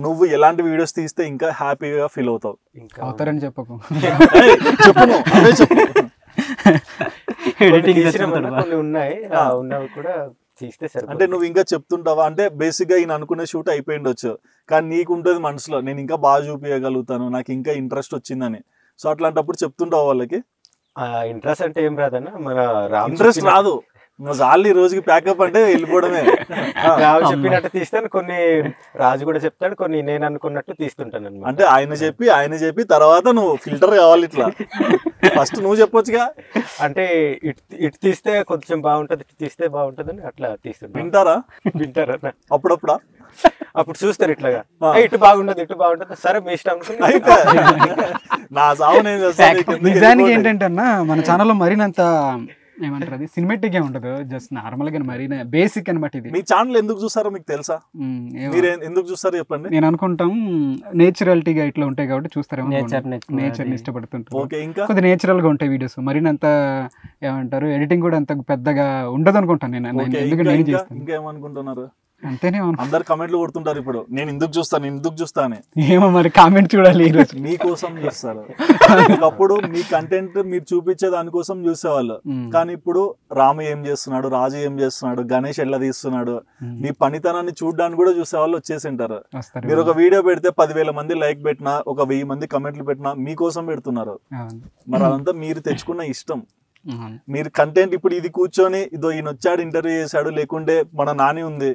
నువ్వు ఎలాంటి వీడియోస్ తీస్తే ఇంకా హ్యాపీగా ఫీల్ అవుతావు? అవుతారని చెప్పకు, ఉన్నాయి కూడా తీస్తే సరే. అంటే నువ్వు ఇంకా చెప్తుంటావా? అంటే బేసిక్ గా ఈయన అనుకునే షూట్ అయిపోయిండొచ్చు, కానీ నీకు ఉంటుంది మనసులో నేను ఇంకా బాగా చూపించగలుగుతాను, నాకు ఇంకా ఇంట్రెస్ట్ వచ్చిందని. సో అట్లాంటప్పుడు చెప్తుంటావు వాళ్ళకి? ఇంట్రెస్ట్ అంటే ఏం రాదన్న, మన ఇంట్రెస్ట్ రాదు, ఈ రోజుకి ప్యాకప్ అంటే వెళ్ళిపోవడమే. రాజు చెప్పినట్టు తీస్తాను, కొన్ని రాజు కూడా చెప్తాడు, కొన్ని నేను అనుకున్నట్టు తీస్తుంటాను అన్నమాట. అంటే ఆయన చెప్పి తర్వాత నువ్వు ఫిల్టర్ కావాలి, ఇట్లా ఫస్ట్ నువ్వు చెప్పొచ్చుగా. అంటే ఇటు తీస్తే కొంచెం బాగుంటది, ఇటు తీస్తే బాగుంటది అని అట్లా తీస్తుంటా. వింటారా అప్పుడప్పుడా? అప్పుడు చూస్తారు ఇట్లాగా, ఇటు బాగుంటది ఇటు బాగుంటది, సరే మీ ఇష్టం అనుకుని. నా సాగు నిజానికి ఏంటంటే అన్న మన ఛానల్లో మరినంత ఏమంటారు అది సినిమాటిక్ గా ఉండదు, జస్ట్ నార్మల్ గా మరీ బేసిక్ అనమాట. ఇది మీ ఛానల్ ఎందుకు చూస్తారో మీకు తెలుసా? మీరు ఎందుకు చూస్తారో చెప్పండి. నేను అనుకుంటాం నేచురాలిటీగా ఇట్లా ఉంటాయి కాబట్టి చూస్తారేమో, నేచర్ ని ఇష్టపడుతుంటారు. కొద్దిగా నేచురల్ గా ఉంటాయి వీడియోస్, మరినంత ఏమంటారు ఎడిటింగ్ కూడా అంత పెద్దగా ఉండదు అనుకుంటాను నేను. ఎందుకంటే నేను చేస్తాను. ఇంకేమనుకుంటున్నారు? అంతేనే అందరు కమెంట్లు కొడుతుంటారు ఇప్పుడు, నేను ఎందుకు చూస్తా అని. ఏమో మరి కామెంట్ చూడాలి, ఈరోజు మీకోసం చూస్తారు. ఒకప్పుడు మీ కంటెంట్ మీరు చూపించే దానికోసం చూసేవాళ్ళు, కానీ ఇప్పుడు రాము ఏం చేస్తున్నాడు, రాజు ఏం చేస్తున్నాడు, గణేష్ ఎట్లా తీస్తున్నాడు, మీ పనితనాన్ని చూడడానికి కూడా చూసేవాళ్ళు వచ్చేసి ఉంటారు. మీరు ఒక వీడియో పెడితే 10,000 మంది లైక్ పెట్టినా, ఒక 1000 మంది కమెంట్లు పెట్టినా మీకోసం పెడుతున్నారు. మరి అదంతా మీరు తెచ్చుకున్న ఇష్టం. మీరు కంటెంట్ ఇప్పుడు ఇది కూర్చొని ఇదో ఈయన వచ్చాడు ఇంటర్వ్యూ చేశాడు, లేకుంటే మన నాని ఉంది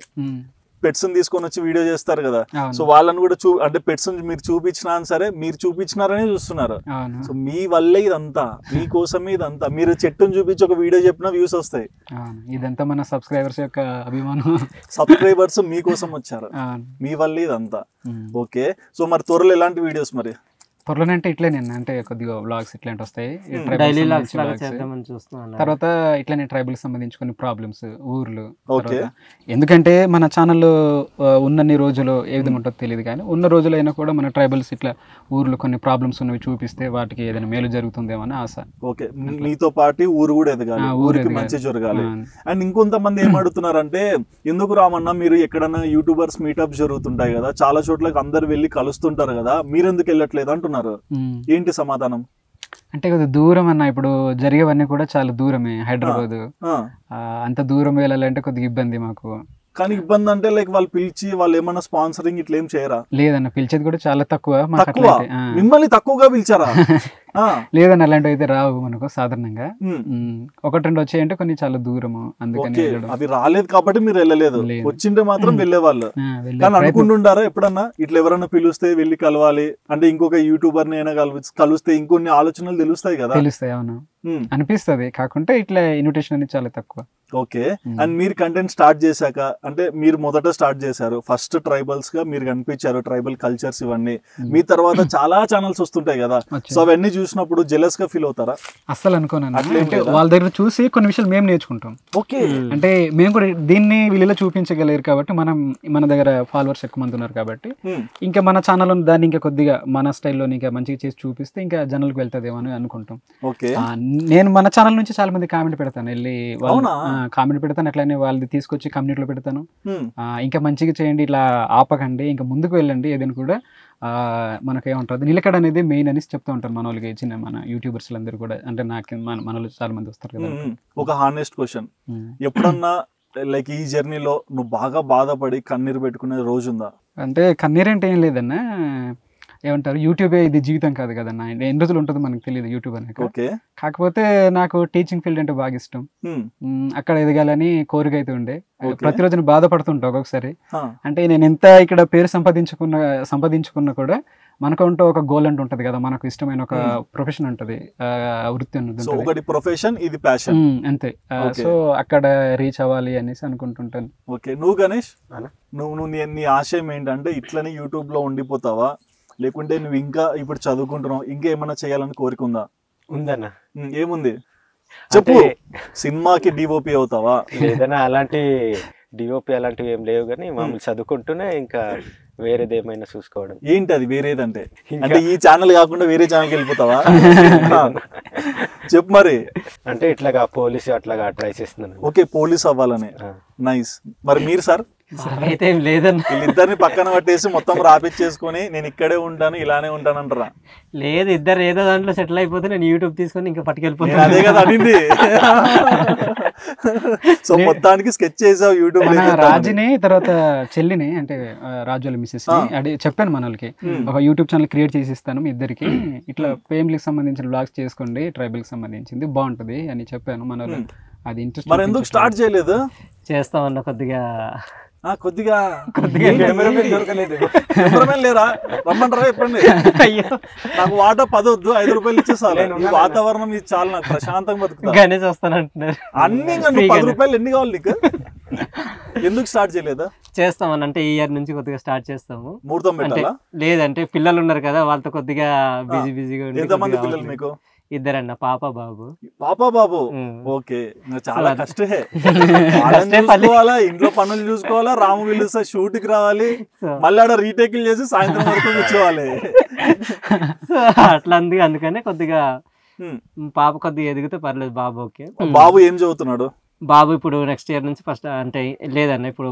పెట్స్ తీసుకొని వచ్చి వీడియో చేస్తారు కదా, సో వాళ్ళని కూడా అంటే పెట్స్ మీరు చూపించినా సరే మీరు చూపించినారని చూస్తున్నారు. సో మీ వల్లే ఇదంతా, మీకోసమే ఇదంతా. మీరు చెట్టును చూపించి ఒక వీడియో చెప్పినా వ్యూస్ వస్తాయి. ఇదంతా మన సబ్స్క్రైబర్స్ యొక్క అభిమానం. సబ్స్క్రైబర్స్ మీకోసం వచ్చారు, మీ వల్లే ఇదంతా. ఓకే, సో మరి త్వరలో ఎలాంటి వీడియోస్? మరి త్వరలోనే అంటే ఇట్లా నేను అంటే కొద్దిగా వ్లాగ్స్ ఇట్లాంటి వస్తాయి, తర్వాత ఇట్లానే ట్రైబల్ సంబంధించి కొన్ని ప్రాబ్లమ్స్ ఊర్లు. ఎందుకంటే మన ఛానల్లో ఉన్నన్ని రోజులు ఏ విధంగా ఉంటుందో తెలియదు, కానీ ఉన్న రోజులు అయినా కూడా మన ట్రైబల్స్ ఇట్లా ఊర్లో కొన్ని ప్రాబ్లమ్స్ ఉన్నవి చూపిస్తే వాటికి ఏదైనా మేలు జరుగుతుందేమో అని ఆశ. ఓకే, మీతో పాటు ఊరు కూడా ఎదగాలి, ఊరికి మంచి జరగాలి. అండ్ ఇంకొంతమంది ఏం అడుగుతున్నారంటే, ఎందుకు రామన్నా మీరు ఎక్కడన్నా యూట్యూబర్స్ మీటప్ జరుగుతుంటాయి కదా, చాలా చోట్లకి అందరు వెళ్ళి కలుస్తుంటారు కదా, మీరెందుకు వెళ్ళట్లేదు అంటున్నారు. ఏంటి సమాధానం? అంటే కొద్దిగా దూరం అన్న, ఇప్పుడు జరిగేవన్నీ కూడా చాలా దూరమే, హైదరాబాద్. అంత దూరం వెళ్ళాలంటే కొద్దిగా ఇబ్బంది మాకు. కానీ ఇబ్బంది అంటే లైక్ వాళ్ళు పిలిచి వాళ్ళు ఏమన్నా స్పాన్సరింగ్ ఇట్లా ఏం చేయరా? లేదన్న, పిలిచేది కూడా చాలా తక్కువ. మిమ్మల్ని తక్కువగా పిలిచారా? లేదన్న, అలాంటివి అయితే రావు మనకు సాధారణంగా. ఒకటి రెండు వచ్చాయంటే కొన్ని చాలా దూరము, అందుకని అవి రాలేదు కాబట్టి మీరు వెళ్ళలేదు. వచ్చింటే మాత్రం వెళ్ళేవాళ్ళు. కానీ అనుకుంటుంటారా ఎప్పుడన్నా ఇట్లా ఎవరన్నా పిలిస్తే వెళ్ళి కలవాలి అంటే, ఇంకొక యూట్యూబర్ ని అయినా కలిస్తే ఇంకొన్ని ఆలోచనలు తెలుస్తాయి కదా? తెలుస్తాయి, అవును అనిపిస్తుంది. కాకుంటే ఇట్లా ఇన్విటేషన్ అనేది చాలా తక్కువ. ఓకే. అండ్ మీరు కంటెంట్ స్టార్ట్ చేశాక, అంటే మీరు మొదట స్టార్ట్ చేశారు, ఫస్ట్ ట్రైబల్స్ గా మీరు కనిపించారు, ట్రైబల్ కల్చర్స్ ఇవన్నీ. మీ తర్వాత చాలా ఛానల్స్ వస్తుంటాయి కదా, సో అవన్నీ చూసినప్పుడు జెలస్ గా ఫీల్ అవుతారా? అస్సలు అనుకోను. అంటే వాళ్ళ దగ్గర చూసి కొన్ని విషయాలు మేము నేర్చుకుంటాం. ఓకే. అంటే మేము కూడా దీన్ని వీళ్ళలో చూపించగలిగారు కాబట్టి, మన దగ్గర ఫాలోవర్స్ ఎక్కువ మంది ఉన్నారు కాబట్టి, ఇంకా మన ఛానల్ దాన్ని ఇంకా కొద్దిగా మన స్టైల్లో ఇంకా మంచిగా చేసి చూపిస్తే ఇంకా జనాలకు వెళ్తాదేమో అని అనుకుంటాం. ఓకే. నేను మన ఛానల్ నుంచి చాలా మంది కామెంట్ పెడతాను, వెళ్ళి కామెంట్ పెడతాను, అట్లానే వాళ్ళది తీసుకొచ్చి కమ్యూనిటీలో పెడతాను. ఇంకా మంచిగా చేయండి, ఇట్లా ఆపకండి, ఇంకా ముందుకు వెళ్ళండి, ఏదైనా కూడా మనకు ఏమంటుంది నిలకడ అనేది మెయిన్ అని చెప్తూ ఉంటారు మన వాళ్ళకి, చిన్న మన యూట్యూబర్స్ అందరూ కూడా. అంటే నాకు మన వాళ్ళు చాలా మంది వస్తారు కదా. ఒక హానెస్ట్ క్వశ్చన్, ఎప్పుడన్నా లైక్ ఈ జర్నీలో నువ్వు బాగా బాధపడి కన్నీరు పెట్టుకునే రోజు ఉందా? అంటే కన్నీరు అంటే ఏం లేదన్నా, ఏమంటారు, యూట్యూబే ఇది జీవితం కాదు కదన్న, ఎన్ని రోజులు ఉంటుందో మనకు తెలియదు యూట్యూబ్ అనేది. కాకపోతే నాకు టీచింగ్ ఫీల్డ్ అంటే బాగా ఇష్టం, అక్కడ ఎదగాలని కోరిక అయితే ఉండే. ప్రతిరోజు బాధపడుతుంటా ఒక్కొక్కసారి. అంటే నేను ఎంత ఇక్కడ పేరు సంపాదించుకున్నా కూడా మనకంటూ ఒక గోల్ అంటూ ఉంటది కదా, మనకు ఇష్టమైన ఒక ప్రొఫెషన్ ఉంటది, వృత్తి అన్నది, ప్రొఫెషన్ ఇది ప్యాషన్ అంతే. సో అక్కడ రీచ్ అవ్వాలి అనేసి అనుకుంటుంటాను. ఓకే. నువ్వు గణేష్, నువ్వు నీ ఆశయం ఏంటంటే ఇట్లనే యూట్యూబ్ లో ఉండిపోతావా, లేకుంటే నువ్వు ఇంకా ఇప్పుడు చదువుకుంటున్నావు, ఇంకా ఏమన్నా చేయాలని కోరిక ఉందా? ఉందన్న. ఏముంది చెప్పు. సినిమాకి డిఓపి అవుతావా? ఏదైనా అలాంటి డిఓపి అలాంటివి ఏం లేవు, కానీ మామూలు చదువుకుంటూనే ఇంకా వేరేది ఏమైనా చూసుకోవడం. ఏంటి అది వేరేదంటే? అంటే ఈ ఛానల్ కాకుండా వేరే ఛానల్కి వెళ్ళిపోతావా? చెప్పు మరి. అంటే ఇట్లాగా పోలీసు అట్లాగా ట్రై చేస్తున్నాను. ఓకే, పోలీస్ అవ్వాలని. నైస్. మరి మీరు సార్? అయితే ఏం లేదన్న, వీళ్ళిద్దరిని పక్కన పట్టేసి మొత్తం రాపిచ్చేసుకొని నేను ఇక్కడే ఉంటాను ఇలానే ఉంటాను అంటారా? లేదు, ఇద్దరు ఏదో దాంట్లో సెటిల్ అయిపోతే నేను యూట్యూబ్ తీసుకొని ఇంకా పట్టుకెళ్ళిపోతాను. అదే కదా అనింది. సో మొత్తానికి స్కెచ్ చేసావు యూట్యూబ్. రాజుని తర్వాత చెల్లిని, అంటే రాజు వాళ్ళ మిస్సెస్ ని అడి చెప్పాను మన వాళ్ళకి, ఒక యూట్యూబ్ ఛానల్ క్రియేట్ చేసి ఇస్తాను మీ ఇద్దరికి, ఇట్లా ఫ్యామిలీకి సంబంధించిన బ్లాగ్స్ చేసుకోండి, ట్రైబల్ కి సంబంధించింది బాగుంటది అని చెప్పాను మన వాళ్ళు. అది ఇంట్రెస్ట్. మరి ఎందుకు స్టార్ట్ చేయలేదు? చేస్తామన్న కొద్దిగా లేరా, రమ్మంటారా ఎప్పండి? నాకు వాటా 10 వద్దు, 5 రూపాయలు ఇచ్చేసారు. ఈ వాతావరణం ఇది చాలా నాకు ప్రశాంతంగా బతుకుతా. గణేష్ వస్తానంటున్నారు అన్ని 10 రూపాయలు ఎన్ని కావాలి నీకు? ఎందుకు స్టార్ట్ చేయలేదా? చేస్తామని, అంటే ఈ ఇయర్ నుంచి కొద్దిగా స్టార్ట్ చేస్తాము. ముహూర్తం పెట్టాలా? లేదంటే పిల్లలు ఉన్నారు కదా, వాళ్ళతో కొద్దిగా బిజీగా. ఎంతమంది పిల్లలు మీకు? ఇద్దరన్న, పాప బాబు. పాప బాబు. ఓకే. చాలా కష్టమే. చూసుకోవాలా, ఇంట్లో పనులు చూసుకోవాలా, రాము పిలుస్తా షూట్ కి రావాలి, మళ్ళీ ఆడ రీటేకిల్ చేసి సాయంత్రం వరకు కూర్చోవాలి. అట్లా అందుకనే కొద్దిగా పాప కొద్దిగా ఎదిగితే పర్లేదు. బాబు ఓకే. బాబు ఏం చదువుతున్నాడు? బాబు ఇప్పుడు నెక్స్ట్ ఇయర్ నుంచి ఫస్ట్, అంటే లేదన్న ఇప్పుడు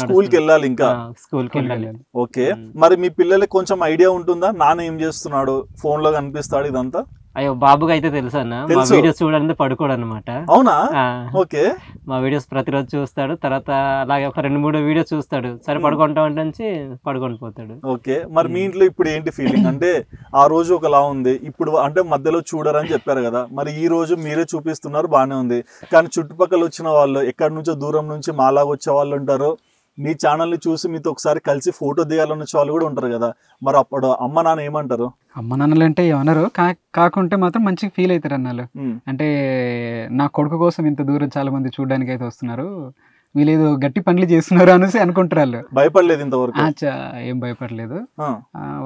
స్కూల్ కి వెళ్ళాలి, ఇంకా స్కూల్ కి వెళ్ళాలి. ఓకే. మరి మీ పిల్లలకి కొంచెం ఐడియా ఉంటుందా, నాన్న ఏం చేస్తున్నాడు, ఫోన్ లో కనిపిస్తాడు ఇదంతా? అయ్యో, బాబుకి అయితే తెలుసు అన్న, మా వీడియోస్ చూడాలంటే పడుకోడు అనమాట. అవునా? ఓకే. మా వీడియోస్ ప్రతిరోజు చూస్తాడు, తర్వాత అలాగే ఒక 2-3 వీడియోస్ చూస్తాడు, సరే పడుకుంటా నుంచి పడుకొని పోతాడు. ఓకే. మరి మీ ఇంట్లో ఇప్పుడు ఏంటి ఫీలింగ్? అంటే ఆ రోజు ఒకలా ఉంది, ఇప్పుడు అంటే మధ్యలో చూడరని చెప్పారు కదా, మరి ఈ రోజు మీరే చూపిస్తున్నారు, బానే ఉంది. కానీ చుట్టుపక్కల వచ్చిన వాళ్ళు, ఎక్కడి నుంచో దూరం నుంచి మాలాగా వచ్చే వాళ్ళు ఉంటారు, మీ ఛానల్ని చూసి మీతో ఒకసారి కలిసి ఫోటో దిగాలని వచ్చే వాళ్ళు కూడా ఉంటారు కదా, మరి అప్పుడు అమ్మ నాన్న ఏమంటారు? అమ్మ నాన్నలు అంటే ఏమన్నారు, కాకుంటే మాత్రం మంచిగా ఫీల్ అవుతారు అన్నాళ్ళు. అంటే నా కొడుకు కోసం ఇంత దూరం చాలా మంది చూడడానికి అయితే వస్తున్నారు, వీళ్ళేదో గట్టి పనులు చేస్తున్నారు అనేసి అనుకుంటారు వాళ్ళు. భయపడలేదు ఇంతవరకు? ఏం భయపడలేదు.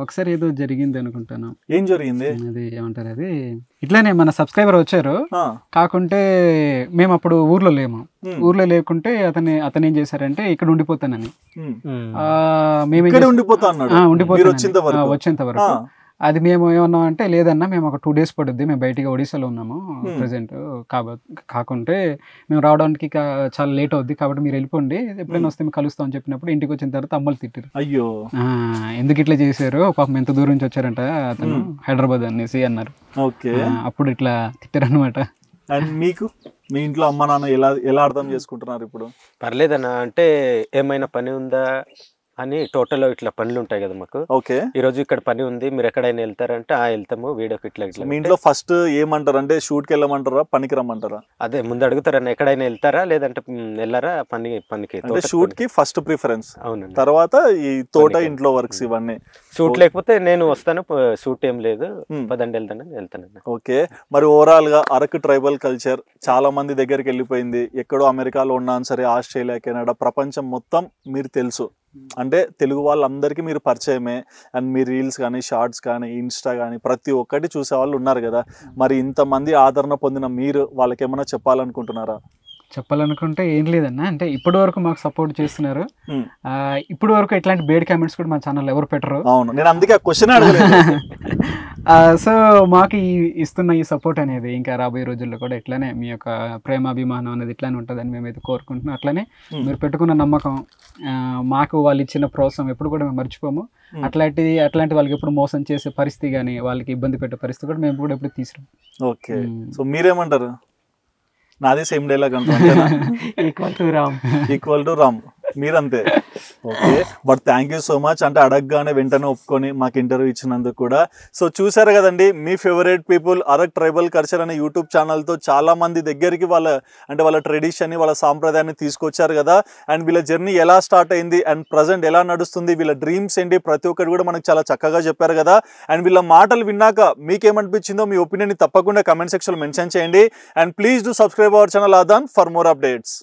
ఒకసారి ఏదో జరిగింది అనుకుంటాను. ఏం జరిగింది? అది ఏమంటారు, అది ఇట్లానే మన సబ్స్క్రైబర్ వచ్చారు, కాకుంటే మేము అప్పుడు ఊర్లో లేము. ఊర్లో లేకుంటే అతను ఏం చేశారంటే ఇక్కడ ఉండిపోతానని, మేము ఉండిపోతాను వచ్చేంత వరకు అది మేము ఏమన్నాం అంటే లేదన్నా మేము ఒక 2 days పడుద్ది, మేము బయటికి ఒడిశాలో ఉన్నాము ప్రెసెంట్, కాకుంటే మేము రావడానికి చాలా లేట్ అవుద్ది కాబట్టి మీరు వెళ్ళిపోండి, ఎప్పుడైనా వస్తే మేము కలుస్తాం అని చెప్పినప్పుడు ఇంటికి వచ్చిన తర్వాత అమ్మలు తిట్టారు. అయ్యో ఎందుకు ఇట్లా చేశారు, పాపం ఎంత దూరం నుంచి వచ్చారంట అతను హైదరాబాద్ అనేసి అన్నారు. ఓకే, అప్పుడు ఇట్లా తిట్టారు అనమాట. అండ్ మీకు మీ ఇంట్లో అమ్మ నాన్న ఎలా అర్థం చేసుకుంటున్నారు ఇప్పుడు? పర్లేదన్నా, అంటే ఏమైనా పని ఉందా అని టోటల్ ఇట్లా పనులు ఉంటాయి కదా మాకు. ఓకే, ఈ రోజు ఇక్కడ పని ఉంది, మీరు ఎక్కడైనా వెళ్తారంటే వెళ్తాము, వీడియోకి ఇట్లా ఇట్లా. మీ ఇంట్లో ఫస్ట్ ఏమంటారు అంటే షూట్కి వెళ్ళమంటారా పనికి రమ్మంటారా? అదే ముందు అడుగుతారన్న, ఎక్కడైనా వెళ్తారా లేదంటే వెళ్ళారా పనికి. షూట్ కి ఫస్ట్ ప్రిఫరెన్స్, అవునండి. తర్వాత ఈ తోట ఇంట్లో వర్క్స్ ఇవన్నీ. షూట్ లేకపోతే నేను వస్తాను, షూట్ ఏం లేదు పదండి వెళ్తాను. ఓకే, మరి ఓవరాల్ గా అరకు ట్రైబల్ కల్చర్ చాలా మంది దగ్గరికి వెళ్ళిపోయింది. ఎక్కడో అమెరికాలో ఉన్నా సరే, ఆస్ట్రేలియా, కెనడా, ప్రపంచం మొత్తం మీరు తెలుసు, అంటే తెలుగు వాళ్ళందరికీ మీరు పరిచయమే. అండ్ మీ రీల్స్ కానీ, షార్ట్స్ కానీ, ఇన్స్టా కానీ ప్రతి ఒక్కటి చూసే వాళ్ళు ఉన్నారు కదా. మరి ఇంతమంది ఆదరణ పొందిన మీరు వాళ్ళకి ఏమైనా చెప్పాలనుకుంటున్నారా? చెప్పాలనుకుంటే ఏం లేదన్నా, అంటే ఇప్పటి వరకు మాకు సపోర్ట్ చేస్తున్నారు. ఇప్పటి వరకు ఇట్లాంటి బేడ్ కామెంట్స్ కూడా మా ఛానల్ ఎవరు పెట్టరు. అవును, నేను అందుకే క్వశ్చన్ అడగలేదు. సో మాకు ఇస్తున్న ఈ సపోర్ట్ అనేది ఇంకా రాబోయే రోజుల్లో కూడా ఇట్లానే మీ యొక్క ప్రేమాభిమానం అనేది ఇట్లానే ఉంటుందని మేమైతే కోరుకుంటున్నాం. అట్లానే మీరు పెట్టుకున్న నమ్మకం, మాకు వాళ్ళు ఇచ్చిన ప్రోత్సాహం ఎప్పుడు కూడా మేము మర్చిపోము. అట్లాంటి వాళ్ళకి ఎప్పుడు మోసం చేసే పరిస్థితి కానీ, వాళ్ళకి ఇబ్బంది పెట్టే పరిస్థితి కూడా మేము కూడా ఎప్పుడు తీసుకురాం. ఓకే, సో మీరేమంటారు? నాది సేమ్ డైలాగ్ అంటే ఈక్వల్ టు రామ్, మీరంతే. Okay, but thank you so much. అంటే అడగగానే వెంటనే ఒప్పుకొని మాకు ఇంటర్వ్యూ ఇచ్చినందుకు కూడా. సో చూసారు కదండి, మీ ఫేవరెట్ పీపుల్ అరక్ ట్రైబల్ కల్చర్ అనే యూట్యూబ్ ఛానల్తో చాలా మంది దగ్గరికి వాళ్ళ ట్రెడిషన్ని, వాళ్ళ సాంప్రదాయాన్ని తీసుకొచ్చారు కదా. అండ్ వీళ్ళ జర్నీ ఎలా స్టార్ట్ అయింది అండ్ ప్రజెంట్ ఎలా నడుస్తుంది, వీళ్ళ డ్రీమ్స్ ఏంటి, ప్రతి ఒక్కటి కూడా మనకు చాలా చక్కగా చెప్పారు కదా. అండ్ వీళ్ళ మాటలు విన్నాక మీకేమనిపించిందో మీ ఒపీనియన్ని తప్పకుండా కమెంట్ సెక్షన్లో మెన్షన్ చేయండి. And please do subscribe our channel Aadan for more updates.